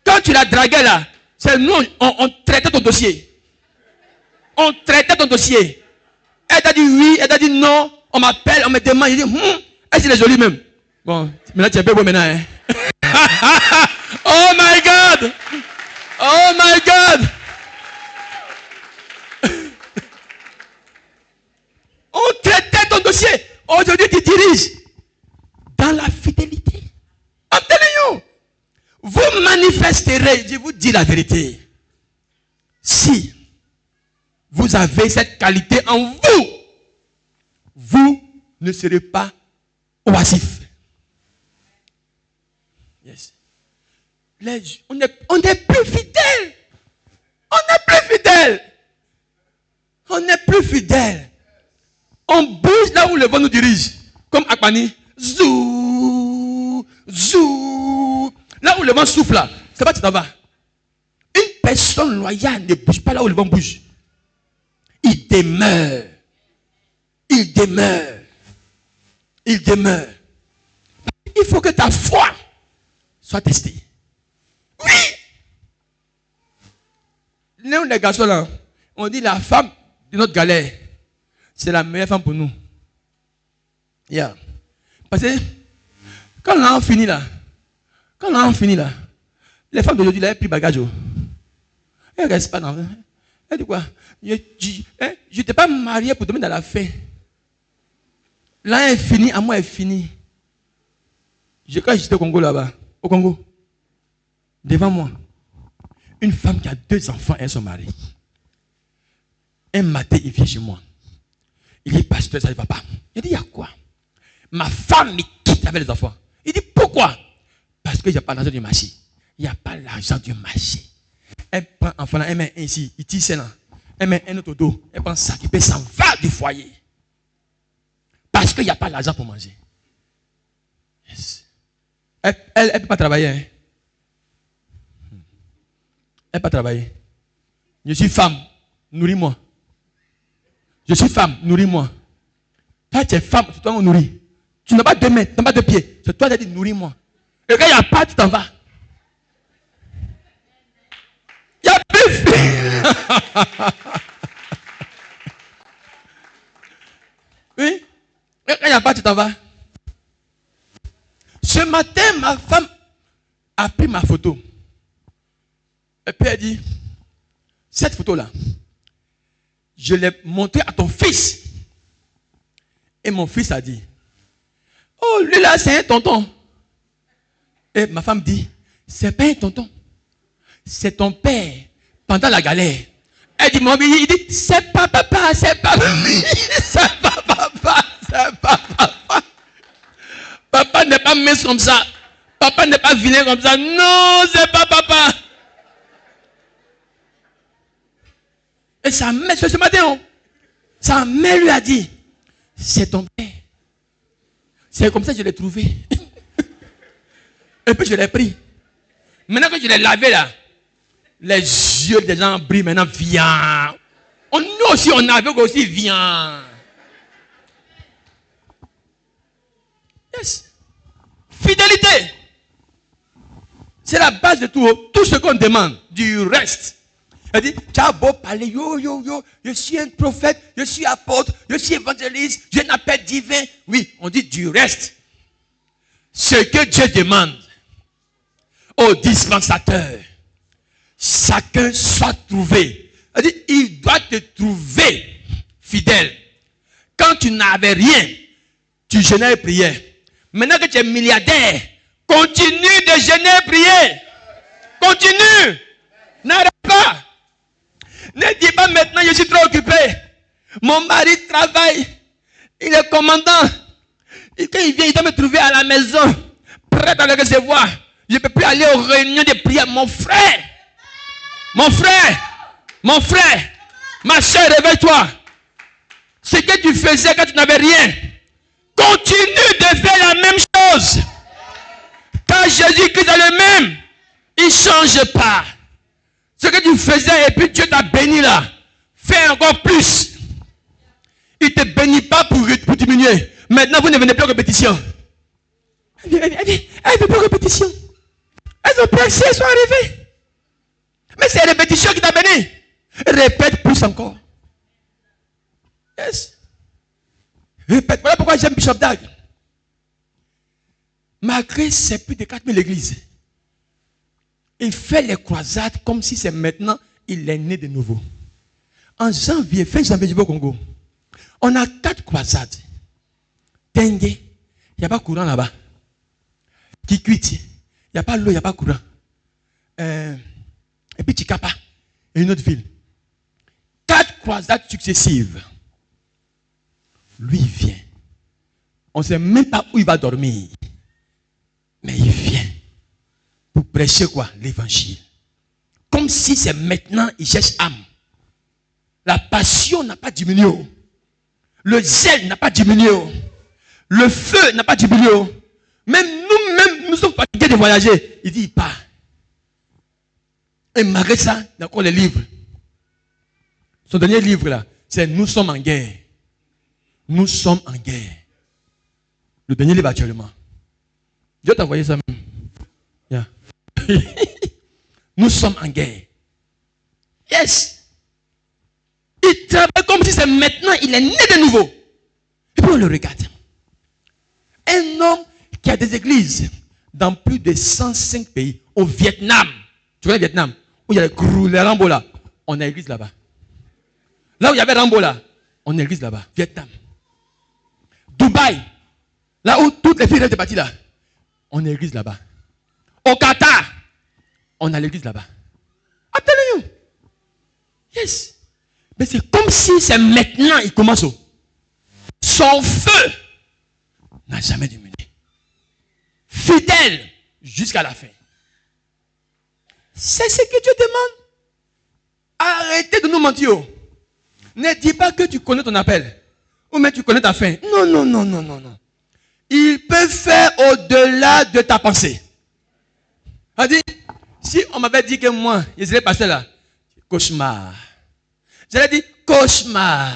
Quand tu la draguais là, c'est nous, on traitait ton dossier. On traitait ton dossier. Elle t'a dit oui, elle t'a dit non. On m'appelle, on me demande, il dit, elle est jolie même. Bon, maintenant tu es beau maintenant, hein. Oh my God! Oh my God! On traitait ton dossier. Aujourd'hui, tu diriges dans la fidélité. I'm telling you. Vous manifesterez, je vous dis la vérité. Si vous avez cette qualité en vous, vous ne serez pas oisif. Yes. On est plus fidèle. On est plus fidèle. On est plus fidèle. On bouge là où le vent nous dirige. Comme Akbani. Zou. Zou. Là où le vent souffle là. C'est pas tu t'en vas. Une personne loyale ne bouge pas là où le vent bouge. Il demeure. Il demeure. Il demeure. Il faut que ta foi soit testée. Oui. Nous les garçons là, on dit la femme de notre galère. C'est la meilleure femme pour nous. Yeah. Parce que quand on a fini là, les femmes d'aujourd'hui, elles pris bagage. Elles ne restent pas dans. Elle dit quoi? Je ne t'ai pas marié pour dormir dans la faim. Là est fini, à moi est fini. Quand j'étais au Congo là-bas, au Congo, devant moi, une femme qui a 2 enfants et son mari. Un matin, il vient chez moi. Il dit, pasteur, ça ne va pas. Il dit, il y a quoi? Ma femme me quitte avec les enfants. Il dit, pourquoi? Parce qu'il n'y a pas l'argent du marché. Il n'y a pas l'argent du marché. Elle prend enfant là, elle met un ici, il tisse là. Elle met un autre au dos. Elle prend ça, qui peut s'en va du foyer. Parce qu'il n'y a pas l'argent pour manger. Yes. Elle ne peut pas travailler. Hein. Elle ne peut pas travailler. Je suis femme, nourris-moi. Je suis femme, nourris-moi. Toi, tu es femme, c'est toi qui nourris. Tu n'as pas 2 mains, tu n'as pas 2 pieds. C'est toi qui as dit nourris-moi. Et quand il n'y a pas, tu t'en vas. Il n'y a plus. Oui. Et quand il n'y a pas, tu t'en vas. Ce matin, ma femme a pris ma photo. Et puis elle dit, cette photo-là, je l'ai montrée à ton fils. Et mon fils a dit, oh, lui là, c'est un tonton. Et ma femme dit, c'est pas un tonton. C'est ton père pendant la galère. Elle dit, il dit, c'est pas papa, c'est pas c'est pas papa, c'est pas papa. Papa n'est pas mince comme ça. Papa n'est pas vilain comme ça. Non, c'est pas papa. Et sa mère, c'est ce matin, sa mère lui a dit, c'est ton père. C'est comme ça que je l'ai trouvé. Et puis je l'ai pris. Maintenant que je l'ai lavé là, les yeux des gens brillent maintenant, viens. Nous aussi, on avait aussi, viens. Yes. Fidélité. C'est la base de tout. Tout ce qu'on demande, du reste. Elle dit, tu as beau parler, je suis un prophète, je suis apôtre, je suis évangéliste, j'ai un appel divin. Oui, on dit du reste. Ce que Dieu demande aux dispensateurs, chacun soit trouvé. Elle dit, il doit te trouver fidèle. Quand tu n'avais rien, tu jeûnais et priais. Maintenant que tu es milliardaire, continue de jeûner et prier. Continue. N'arrête pas. Ne dis pas maintenant, je suis trop occupé. Mon mari travaille. Il est commandant. Et quand il vient, il doit me trouver à la maison, prêt à le recevoir. Je ne peux plus aller aux réunions de prière. Mon frère, ma soeur, réveille-toi. Ce que tu faisais quand tu n'avais rien, continue de faire la même chose. Car Jésus-Christ est le même. Il ne change pas. Ce que tu faisais et puis Dieu t'a béni là, fais encore plus. Il ne te bénit pas pour diminuer. Maintenant, vous ne venez plus en répétition. Elle ne veut plus en répétition. Elles ont percé, elles sont arrivées. Mais c'est la répétition qui t'a béni. Répète plus encore. Yes. Répète. Voilà pourquoi j'aime Bishop Dag. Malgré c'est plus de 4000 églises. Il fait les croisades comme si c'est maintenant, il est né de nouveau. En janvier, fin janvier, je vais au Congo. On a 4 croisades. Tengue, il n'y a pas courant là-bas. Kikwiti, il n'y a pas l'eau, il n'y a pas courant. Et puis Chikapa, et une autre ville. 4 croisades successives. Lui, il vient. On ne sait même pas où il va dormir. Mais il vient. Pour prêcher quoi? L'évangile. Comme si c'est maintenant, il cherche âme. La passion n'a pas diminué. Le zèle n'a pas diminué. Le feu n'a pas diminué. Même nous sommes fatigués de voyager. Il dit, il part. Et malgré ça, il y a encore les livres. Son dernier livre là, c'est Nous sommes en guerre. Nous sommes en guerre. Le dernier livre actuellement. Dieu t'a envoyé ça même. Yeah. Nous sommes en guerre. Yes. Il travaille comme si c'est maintenant, il est né de nouveau. Et puis on le regarde. Un homme qui a des églises dans plus de 105 pays. Au Vietnam. Tu vois le Vietnam? Où il y a les Rambo là. On a une église là-bas. Là où il y avait Rambo là. On a une église là-bas. Vietnam. Dubaï. Là où toutes les filles restent parties là. On a une église là-bas. Au Qatar. On a l'église là-bas. I'm telling you. Yes. Mais c'est comme si c'est maintenant il commence. Son feu n'a jamais diminué. Fidèle jusqu'à la fin. C'est ce que Dieu demande. Arrêtez de nous mentir. Ne dis pas que tu connais ton appel. Ou même tu connais ta fin. Non. Il peut faire au-delà de ta pensée. C'est-à-dire, si on m'avait dit que moi, je serais passé là, cauchemar. J'allais dire cauchemar.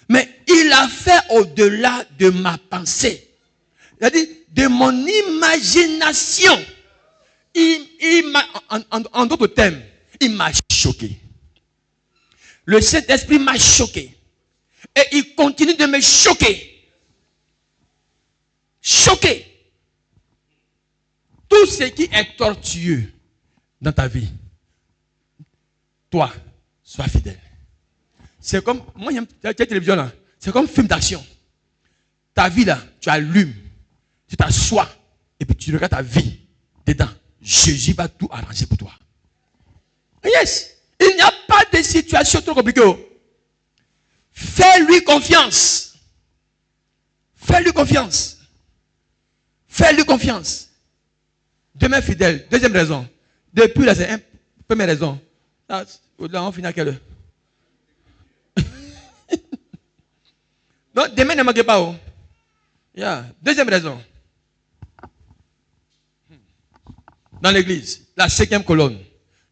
Mais il a fait au-delà de ma pensée. C'est-à-dire, de mon imagination. En d'autres termes, il m'a choqué. Le Saint-Esprit m'a choqué. Et il continue de me choquer. Choqué. Tout ce qui est tortueux dans ta vie, toi, sois fidèle. C'est comme, moi, il y a une télévision là, c'est comme un film d'action. Ta vie là, tu allumes, tu t'assois, et puis tu regardes ta vie dedans. Jésus va tout arranger pour toi. Yes, il n'y a pas de situation trop compliquée. Fais-lui confiance. Fais-lui confiance. Fais-lui confiance. Demeure fidèle. Deuxième raison. Depuis là, c'est une première raison. Là, on finit à quelle heure? Donc, demain, ne manquez pas. Oh. Yeah. Deuxième raison. Dans l'église, la 5e colonne.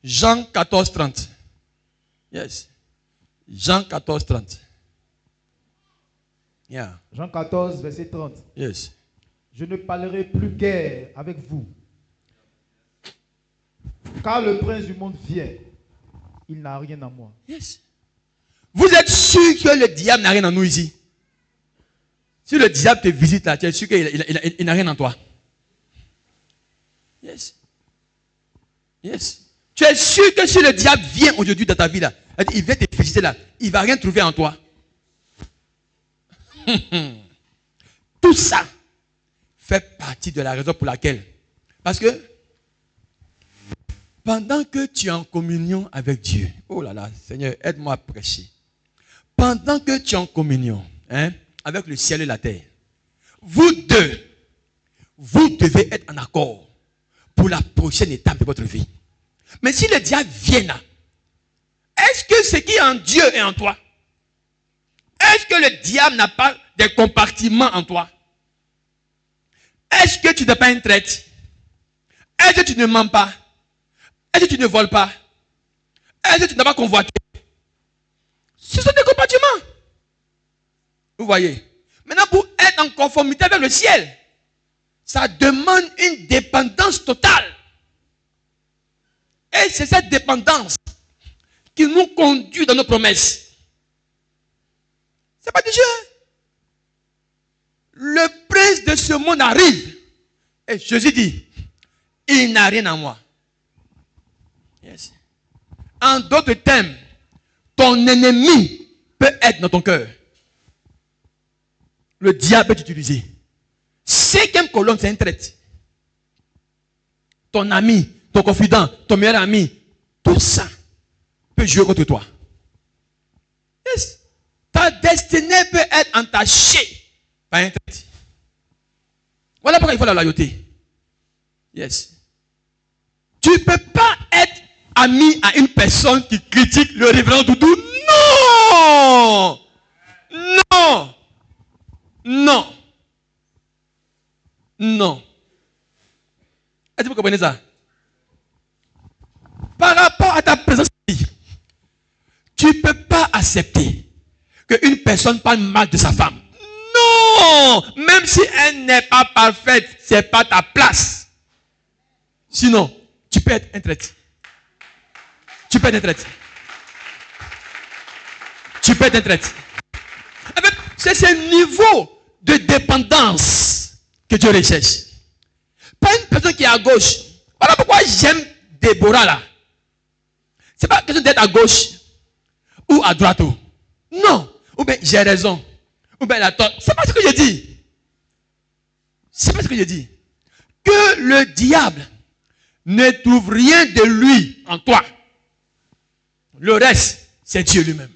Jean 14, 30. Yes. Jean 14, 30. Yeah. Jean 14, verset 30. Yes. Je ne parlerai plus guère avec vous, car le prince du monde vient. Il n'a rien en moi. Yes. Vous êtes sûr que le diable n'a rien en nous ici? Si le diable te visite là, tu es sûr qu'il n'a rien en toi? Yes. Yes. Tu es sûr que si le diable vient aujourd'hui dans ta vie là, il vient te visiter là, il ne va rien trouver en toi. Tout ça fait partie de la raison pour laquelle. Parce que pendant que tu es en communion avec Dieu, oh là là, Seigneur, aide-moi à prêcher. Pendant que tu es en communion avec le ciel et la terre, vous deux, vous devez être en accord pour la prochaine étape de votre vie. Mais si le diable vient là, est-ce que ce qui est en Dieu est en toi? Est-ce que le diable n'a pas des compartiments en toi? Est-ce que tu n'es pas une traite? Est-ce que tu ne mens pas? Est-ce que tu ne voles pas? Est-ce que tu n'as pas convoité? Ce sont des compartiments. Vous voyez? Maintenant, pour être en conformité avec le ciel, ça demande une dépendance totale. Et c'est cette dépendance qui nous conduit dans nos promesses. C'est pas du jeu. Le prince de ce monde arrive. Et Jésus dit, il n'a rien en moi. Yes. En d'autres termes, ton ennemi peut être dans ton cœur. Le diable peut t'utiliser. 5e colonne, c'est un traite. Ton ami, ton confident, ton meilleur ami, tout ça peut jouer contre toi. Yes. Ta destinée peut être entachée par un traite. Voilà pourquoi il faut la loyauté. Yes. Tu ne peux pas être ami à une personne qui critique le révérend Doudou. Non! Non! Non! Non! Est-ce que vous comprenez ça? Par rapport à ta présence, tu ne peux pas accepter qu'une personne parle mal de sa femme. Non! Même si elle n'est pas parfaite, ce n'est pas ta place. Sinon, tu peux être un traître. Tu peux être un traître. Tu peux être un traître. En fait, c'est ce niveau de dépendance que Dieu recherche. Pas une personne qui est à gauche. Voilà pourquoi j'aime Déborah là. C'est pas question d'être à gauche ou à droite. Non. Ou bien j'ai raison. Ou bien la tort. C'est pas ce que je dis. C'est pas ce que je dis. Que le diable ne trouve rien de lui en toi. Le reste, c'est Dieu lui-même.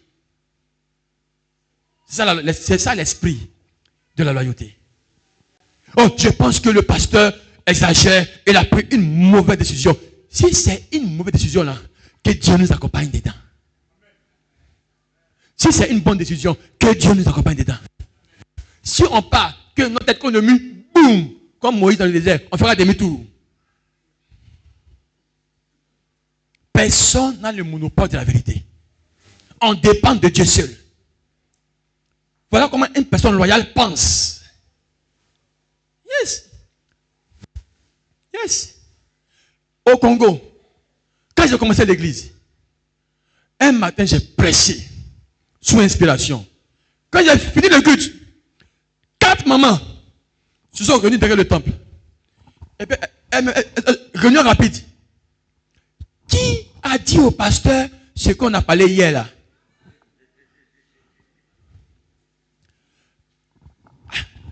C'est ça l'esprit de la loyauté. Oh, je pense que le pasteur exagère, il a pris une mauvaise décision. Si c'est une mauvaise décision là, que Dieu nous accompagne dedans. Si c'est une bonne décision, que Dieu nous accompagne dedans. Si on part, que notre économie, boum, comme Moïse dans le désert, on fera demi-tour. Personne n'a le monopole de la vérité. On dépend de Dieu seul. Voilà comment une personne loyale pense. Yes. Yes. Au Congo, quand j'ai commencé l'église, un matin j'ai prêché sous inspiration. Quand j'ai fini le culte, 4 mamans se sont réunies derrière le temple. Et puis, réunion rapide. Qui a dit au pasteur ce qu'on a parlé hier là?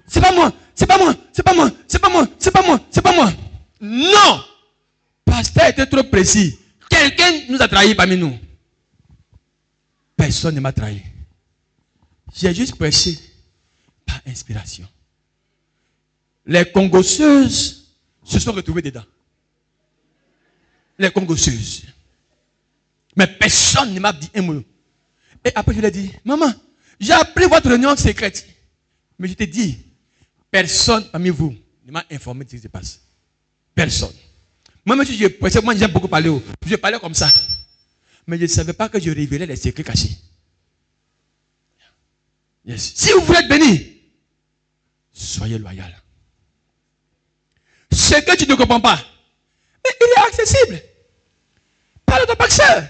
C'est pas moi, c'est pas moi, c'est pas moi, c'est pas moi, c'est pas moi, c'est pas moi. Non! Pasteur était trop précis. Quelqu'un nous a trahis parmi nous. Personne ne m'a trahi. J'ai juste prêché par inspiration. Les congosseuses se sont retrouvées dedans. Les congosseuses. Mais personne ne m'a dit un mot. Et après je lui ai dit, maman, j'ai appris votre réunion secrète. Mais je te dis, personne parmi vous ne m'a informé de ce qui se passe. Personne. Moi, si moi j'aime beaucoup parler. Je parlais comme ça. Mais je ne savais pas que je révélais les secrets cachés. Yes. Si vous voulez être béni, soyez loyal. Ce que tu ne comprends pas, mais il est accessible. Parle à ton pasteur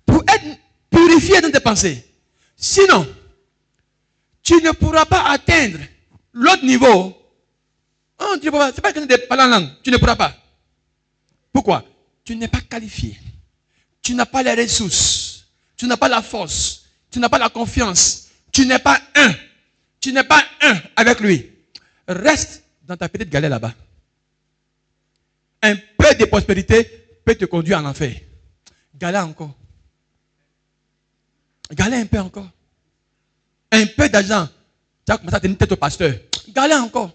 pour être purifié dans tes pensées. Sinon, tu ne pourras pas atteindre l'autre niveau. Oh, tu ne pourras pas. C'est pas que tu ne parles en langue. Tu ne pourras pas. Pourquoi? Tu n'es pas qualifié. Tu n'as pas les ressources. Tu n'as pas la force. Tu n'as pas la confiance. Tu n'es pas un. Tu n'es pas un avec lui. Reste dans ta petite galère là-bas. Un peu de prospérité peut te conduire en enfer. Galère encore. Galère un peu encore. Un peu d'argent. Tu as commencé à tenir tête au pasteur. Galère encore.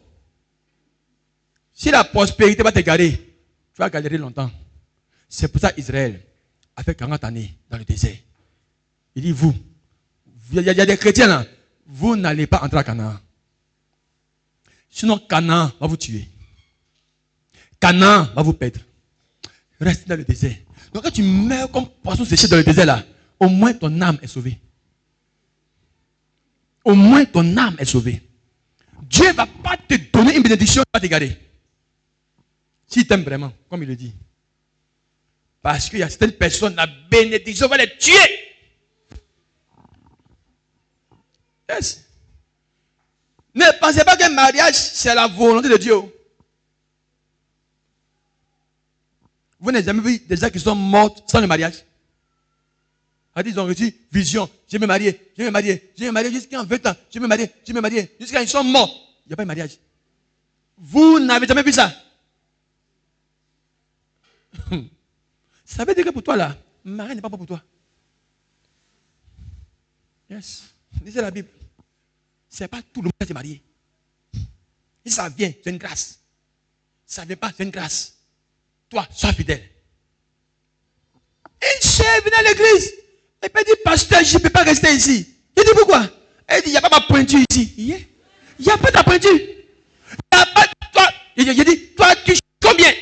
Si la prospérité va te garer, tu vas galérer longtemps. C'est pour ça qu'Israël a fait 40 années dans le désert. Il dit, vous, il y a des chrétiens là, vous n'allez pas entrer à Canaan. Sinon, Canaan va vous tuer. Canaan va vous perdre. Restez dans le désert. Donc quand tu meurs comme poisson séché dans le désert là, au moins ton âme est sauvée. Au moins ton âme est sauvée. Dieu ne va pas te donner une bénédiction qui va te garder. S'il t'aime vraiment, comme il le dit. Parce qu'il y a certaines personnes, la bénédiction va les tuer. Yes. Ne pensez pas qu'un mariage, c'est la volonté de Dieu. Vous n'avez jamais vu des gens qui sont morts sans le mariage? Ils ont reçu vision. Je vais me marier, je vais me marier, je vais me marier jusqu'à 20 ans. Je vais me marier, je vais me marier. Jusqu'à ils sont morts. Il n'y a pas de mariage. Vous n'avez jamais vu ça. Ça veut dire que pour toi là, mariage n'est pas bon pour toi. Yes. Lisez la Bible. Ce n'est pas tout le monde qui est marié. Si ça vient, c'est une grâce. Ça ne vient pas, c'est une grâce. Toi, sois fidèle. Une chère vient à l'église. Elle peut dire, pasteur, je ne peux pas rester ici. Je dis pourquoi? Elle dit, il n'y a pas ma pointure ici. Il n'y a pas ta pointure. Il n'y a pas de toi. Je dis, toi, tu choses combien?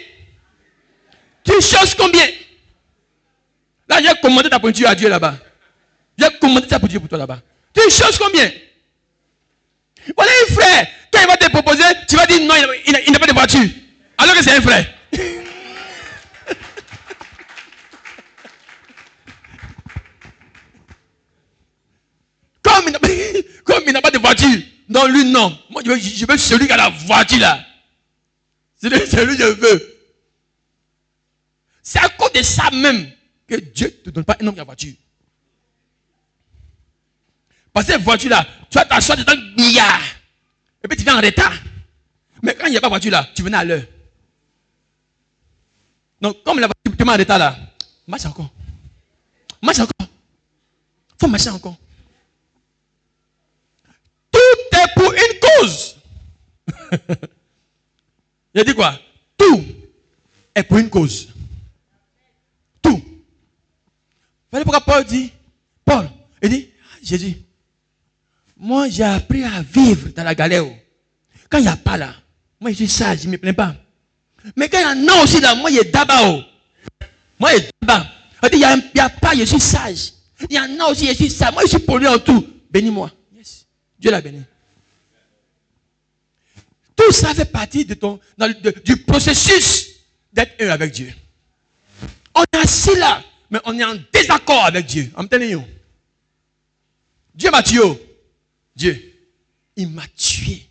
Tu choses combien? Là, j'ai commandé ta pointure à Dieu là-bas. J'ai commandé ta pointure pour toi là-bas. Tu choses combien? Voilà un frère. Quand il va te proposer, tu vas dire non, il n'a pas de voiture. Alors que c'est un frère. Comme il n'a pas de voiture, non, lui, non. Moi, je veux celui qui a la voiture là. C'est celui que je veux. C'est à cause de ça même que Dieu ne te donne pas un homme qui a voiture. Parce que cette voiture-là, tu vas t'asseoir dans le billard. Et puis tu viens en retard. Mais quand il n'y a pas de voiture là, tu venais à l'heure. Donc, comme la voiture, tu es en retard là, marche encore. Marche encore. Il faut marcher encore. Tout est pour une cause. Il a dit quoi? Tout est pour une cause. Tout. Voilà pourquoi Paul dit, il dit, Jésus, moi j'ai appris à vivre dans la galère. Quand il n'y a pas là, moi je suis sage, je ne me plains pas. Mais quand il y en a aussi là, moi je suis d'abord. Moi je suis d'abord. Il n'y a pas, je suis sage. Il y en a aussi, je suis sage. Moi je suis pollué en tout. Bénis-moi. Yes. Dieu l'a béni. Tout ça fait partie de du processus d'être un avec Dieu. On est assis là, mais on est en désaccord avec Dieu. I'm telling you. Dieu m'a tué. Dieu, il m'a tué.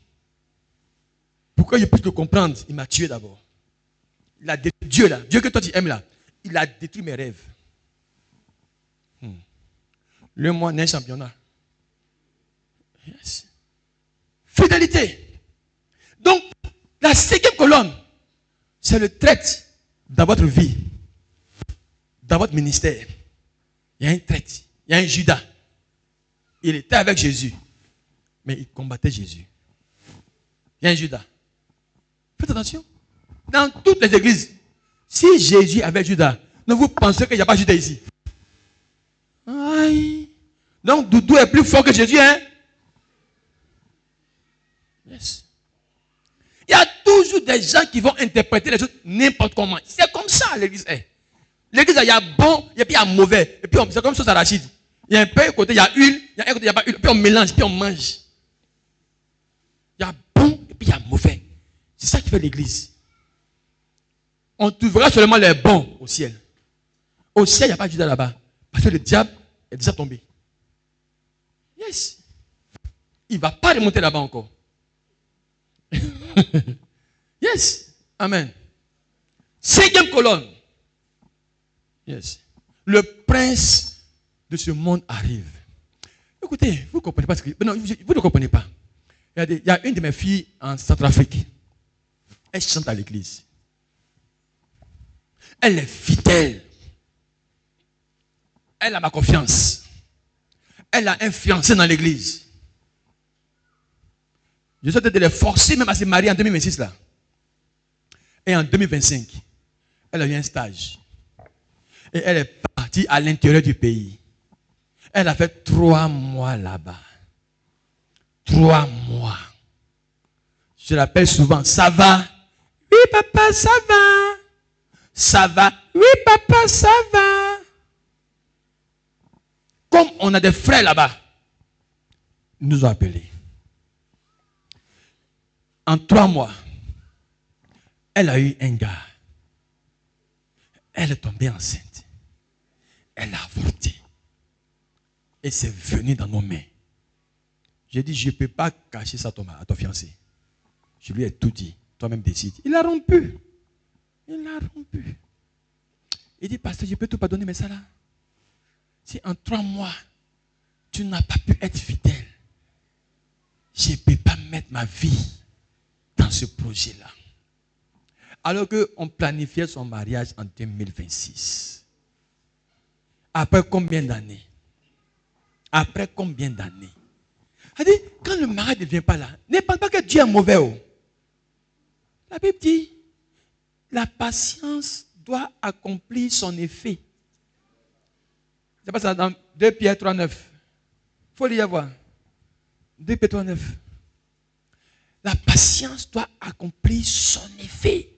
Pourquoi je peux te comprendre? Il m'a tué d'abord. Il a détruit Dieu là. Dieu que toi tu aimes là. Il a détruit mes rêves. Le mois n'est un championnat. Yes. Fidélité. Donc, la 5e colonne, c'est le trait dans votre vie, dans votre ministère. Il y a un trait, il y a un Judas. Il était avec Jésus, mais il combattait Jésus. Il y a un Judas. Faites attention. Dans toutes les églises, si Jésus avait Judas, ne vous pensez qu'il n'y a pas Judas ici. Aïe. Donc, Doudou est plus fort que Jésus, hein? Yes. Il y a toujours des gens qui vont interpréter les choses n'importe comment. C'est comme ça l'église est. L'église, il y a bon et puis il y a mauvais. Et puis c'est comme sauce arachide. Il y a un peu côté, il y a huile, il y a un côté, il n'y a pas huile. Puis on mélange, puis on mange. Il y a bon et puis il y a mauvais. C'est ça qui fait l'église. On trouvera seulement les bons au ciel. Au ciel, il n'y a pas de Judas là-bas. Parce que le diable est déjà tombé. Yes. Il ne va pas remonter là-bas encore. Yes. Amen. 5e colonne. Yes. Le prince de ce monde arrive. Écoutez, vous ne comprenez pas ce que... Non, vous ne comprenez pas. Il y a une de mes filles en Centrafrique. Elle chante à l'église. Elle est fidèle. Elle a ma confiance. Elle a influencé dans l'église. Je souhaite de les forcer même à se marier en 2026 là. Et en 2025, elle a eu un stage. Et elle est partie à l'intérieur du pays. Elle a fait 3 mois là-bas. 3 mois. Je l'appelle souvent, ça va? Oui papa, ça va. Ça va? Oui papa, ça va. Comme on a des frères là-bas, ils nous ont appelés. En 3 mois, elle a eu un gars. Elle est tombée enceinte. Elle a avorté. Et c'est venu dans nos mains. J'ai dit, je ne peux pas cacher ça à ton fiancé. Je lui ai tout dit. Toi-même décide. Il a rompu. Il a rompu. Il dit, pasteur, je peux tout pardonner, mais ça là, si en 3 mois, tu n'as pas pu être fidèle, je ne peux pas mettre ma vie dans ce projet-là. Alors qu'on planifiait son mariage en 2026. Après combien d'années? Après combien d'années? Elle dit, quand le mariage ne vient pas là, ne pense pas que Dieu est mauvais. Oh. La Bible dit, la patience doit accomplir son effet. C'est pas ça dans 2 Pierre 3, 9. Il faut lire voir. 2 Pierre 3, 9. La patience doit accomplir son effet.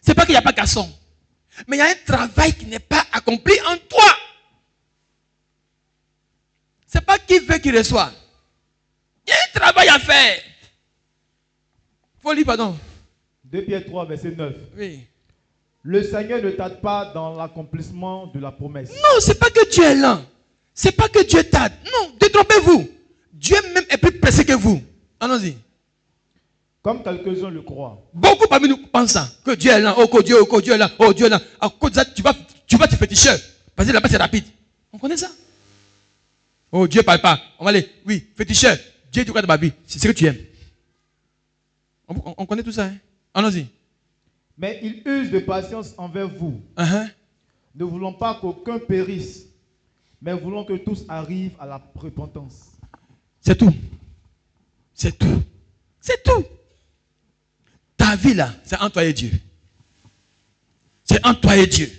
C'est pas qu'il n'y a pas garçon. Mais il y a un travail qui n'est pas accompli en toi. C'est pas qui veut qu'il reçoit. Il y a un travail à faire. Il faut lire, pardon. 2 Pierre 3, verset 9. Oui. Le Seigneur ne tarde pas dans l'accomplissement de la promesse. Non, c'est pas que Dieu est lent. C'est pas que Dieu tarde. Non, détrompez-vous. Dieu même est plus pressé que vous. Allons-y. Comme quelques-uns le croient. Beaucoup parmi nous pensent ça, que Dieu est lent. Oh, que Dieu est lent. Oh, Dieu est lent. À cause de ça, tu vas te féticheur. Parce que là-bas, c'est rapide. On connaît ça. Oh, Dieu ne parle pas. On va aller. Oui, féticheur. Dieu dit quoi de ma vie? C'est ce que tu aimes. On connaît tout ça. Hein? Allons-y. Mais il use de patience envers vous. Ne voulons pas qu'aucun périsse, mais voulons que tous arrivent à la repentance. C'est tout. C'est tout. C'est tout. Ta vie là, c'est entre toi et Dieu. C'est entre toi et Dieu.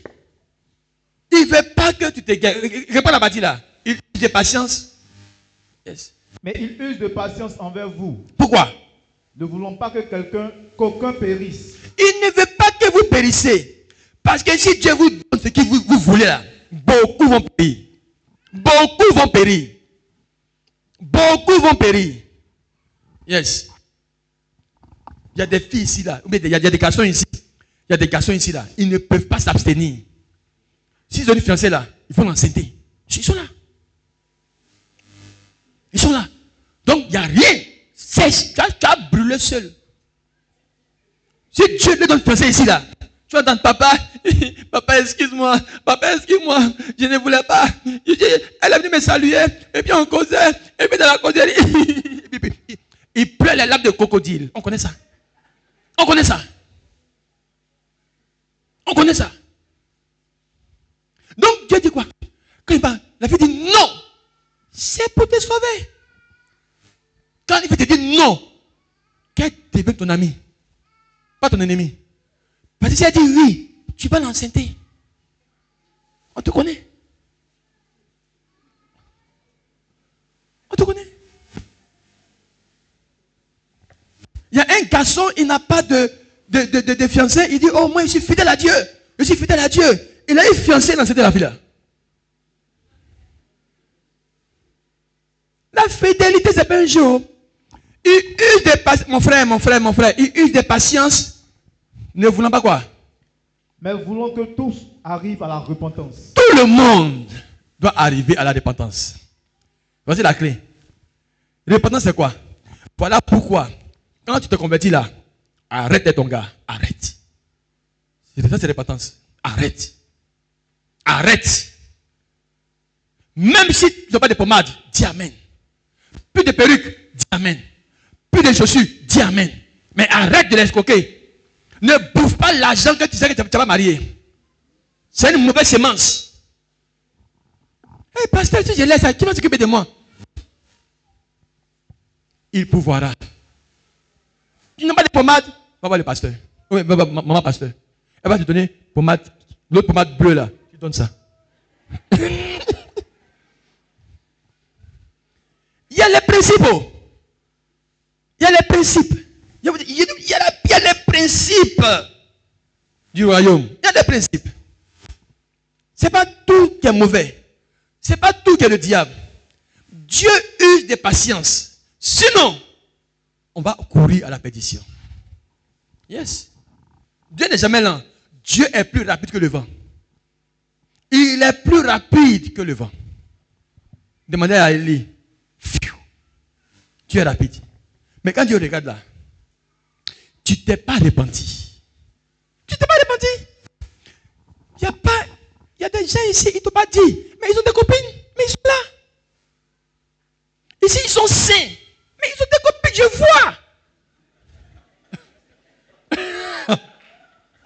Il ne veut pas que tu te guérisses. Réponds la partie là. Il use de patience. Yes. Mais il use de patience envers vous. Pourquoi? Ne voulons pas que qu'aucun périsse. Il ne veut pas que vous périssez. Parce que si Dieu vous donne ce que vous voulez là, beaucoup vont périr. Beaucoup vont périr. Beaucoup vont périr. Yes. Il y a des filles ici là. Il y a des garçons ici. Il y a des garçons ici là. Ils ne peuvent pas s'abstenir. S'ils ont une fiancée là, ils vont l'enceinter. Ils sont là. Ils sont là. Donc il n'y a rien. Tu as brûlé seul. Si Dieu te donne fiancé ici là, tu vas entendre papa, papa excuse-moi, je ne voulais pas. Elle est venue me saluer, et puis on causait, et puis dans la causerie, il pleure les larmes de crocodile. On connaît ça. On connaît ça. On connaît ça. Donc Dieu dit quoi? Quand il parle, la fille dit non. C'est pour te sauver. Quand il te dit non, qu'elle devient ton ami, pas ton ennemi. Parce que si elle dit oui, tu vas l'enceinter. On te connaît. On te connaît. garçon, il n'a pas de fiancé, il dit, oh, moi, je suis fidèle à Dieu. Je suis fidèle à Dieu. Il a eu fiancé dans cette vie-là. La fidélité, c'est pas un jour. Il use des patience. Mon frère, il use des patiences. Ne voulant pas quoi? Mais voulons que tous arrivent à la repentance. Tout le monde doit arriver à la repentance. Voici la clé. Repentance, c'est quoi? Voilà pourquoi, quand tu te convertis là, arrête d'être ton gars. Arrête. Ça, c'est repentance. Arrête. Arrête. Même si tu n'as pas de pommade, dis amen. Plus de perruque, dis amen. Plus de chaussures, dis amen. Mais arrête de l'escroquer. Ne bouffe pas l'argent que tu sais que tu vas marier. C'est une mauvaise semence. Hey, pasteur, si je laisse ça, qui va s'occuper de moi? Il pouvoira. Tu n'as pas de pommade, va voir le pasteur. Oui, maman pasteur. Elle va te donner pommade, l'autre pommade bleue là. Tu donnes ça. Il y a les principes. Il y a les principes. Il y a les principes du royaume. Il y a les principes. Ce n'est pas tout qui est mauvais. Ce n'est pas tout qui est le diable. Dieu use de patience. Sinon, on va courir à la perdition. Yes. Dieu n'est jamais lent. Dieu est plus rapide que le vent. Il est plus rapide que le vent. Demandez à Élie. Tu es rapide. Mais quand Dieu regarde là, tu ne t'es pas repenti. Tu ne t'es pas repenti. Il y a des gens ici, ils ne t'ont pas dit, mais ils ont des copines, mais ils sont là. Ici, ils sont sains, mais ils ont des copines, je vois.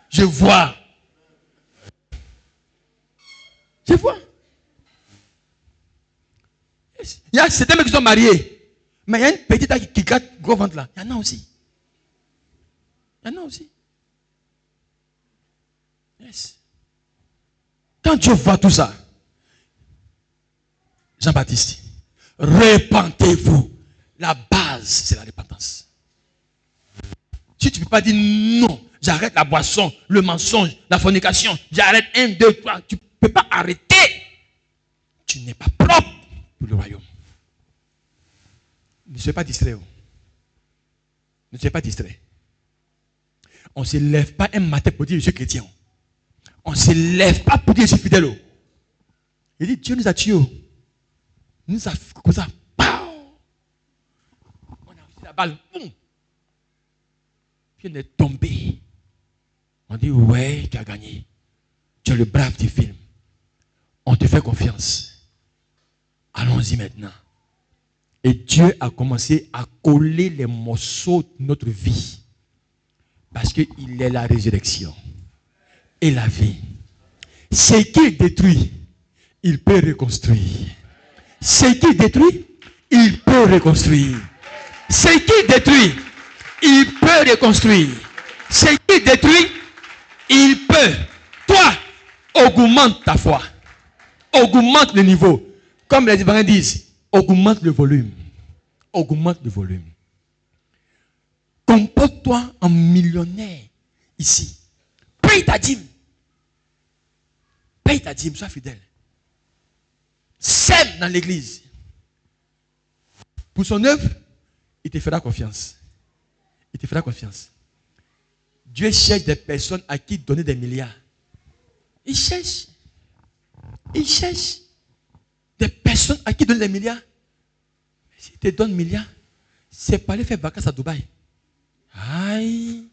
Je vois. Je vois. Il y a certains mecs qui sont mariés, mais il y a une petite qui gratte gros ventre là. Il y en a aussi. Il y en a aussi. Yes. Quand Dieu voit tout ça, Jean-Baptiste, repentez-vous. La base, c'est la repentance. Si tu ne peux pas dire non, j'arrête la boisson, le mensonge, la fornication, j'arrête 1, 2, 3, tu ne peux pas arrêter. Tu n'es pas propre pour le royaume. Ne soyez pas distrait. Ne soyez pas distrait. On ne se lève pas un matin pour dire je suis chrétien. On ne se lève pas pour dire je suis fidèle. Il dit Dieu nous a tués. Il nous a fait comme ça. On a reçu la balle. Boum. Puis on est tombé. On dit ouais, tu as gagné. Tu es le brave du film. On te fait confiance. Allons-y maintenant. Et Dieu a commencé à coller les morceaux de notre vie. Parce qu'il est la résurrection et la vie. Ce qu'il détruit, il peut reconstruire. Ce qu'il détruit, il peut reconstruire. Ce qu'il détruit, il peut reconstruire. Ce qu'il détruit, il peut. Toi, augmente ta foi. Augmente le niveau. Comme les Ivoiriens disent, augmente le volume. Augmente le volume. Comporte-toi en millionnaire ici. Paye ta dîme. Paye ta dîme, sois fidèle. Sème dans l'église. Pour son œuvre, il te fera confiance. Il te fera confiance. Dieu cherche des personnes à qui donner des milliards. Il cherche. Il cherche des personnes à qui donner des milliards. Mais s'il te donne milliards, c'est pas aller faire vacances à Dubaï. Aïe.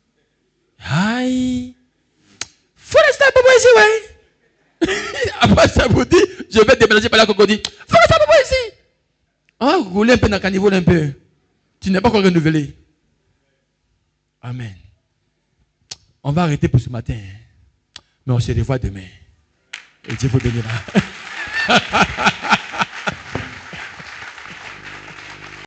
Aïe. Faut rester à Bobo ici, ouais. Après ça vous dit, je vais déménager par la cocodie. Faut rester à Bobo ici. Ah, rouler un peu dans le caniveau un peu. Tu n'es pas encore renouvelé. Amen. On va arrêter pour ce matin. Mais on se revoit demain. Et Dieu vous bénira.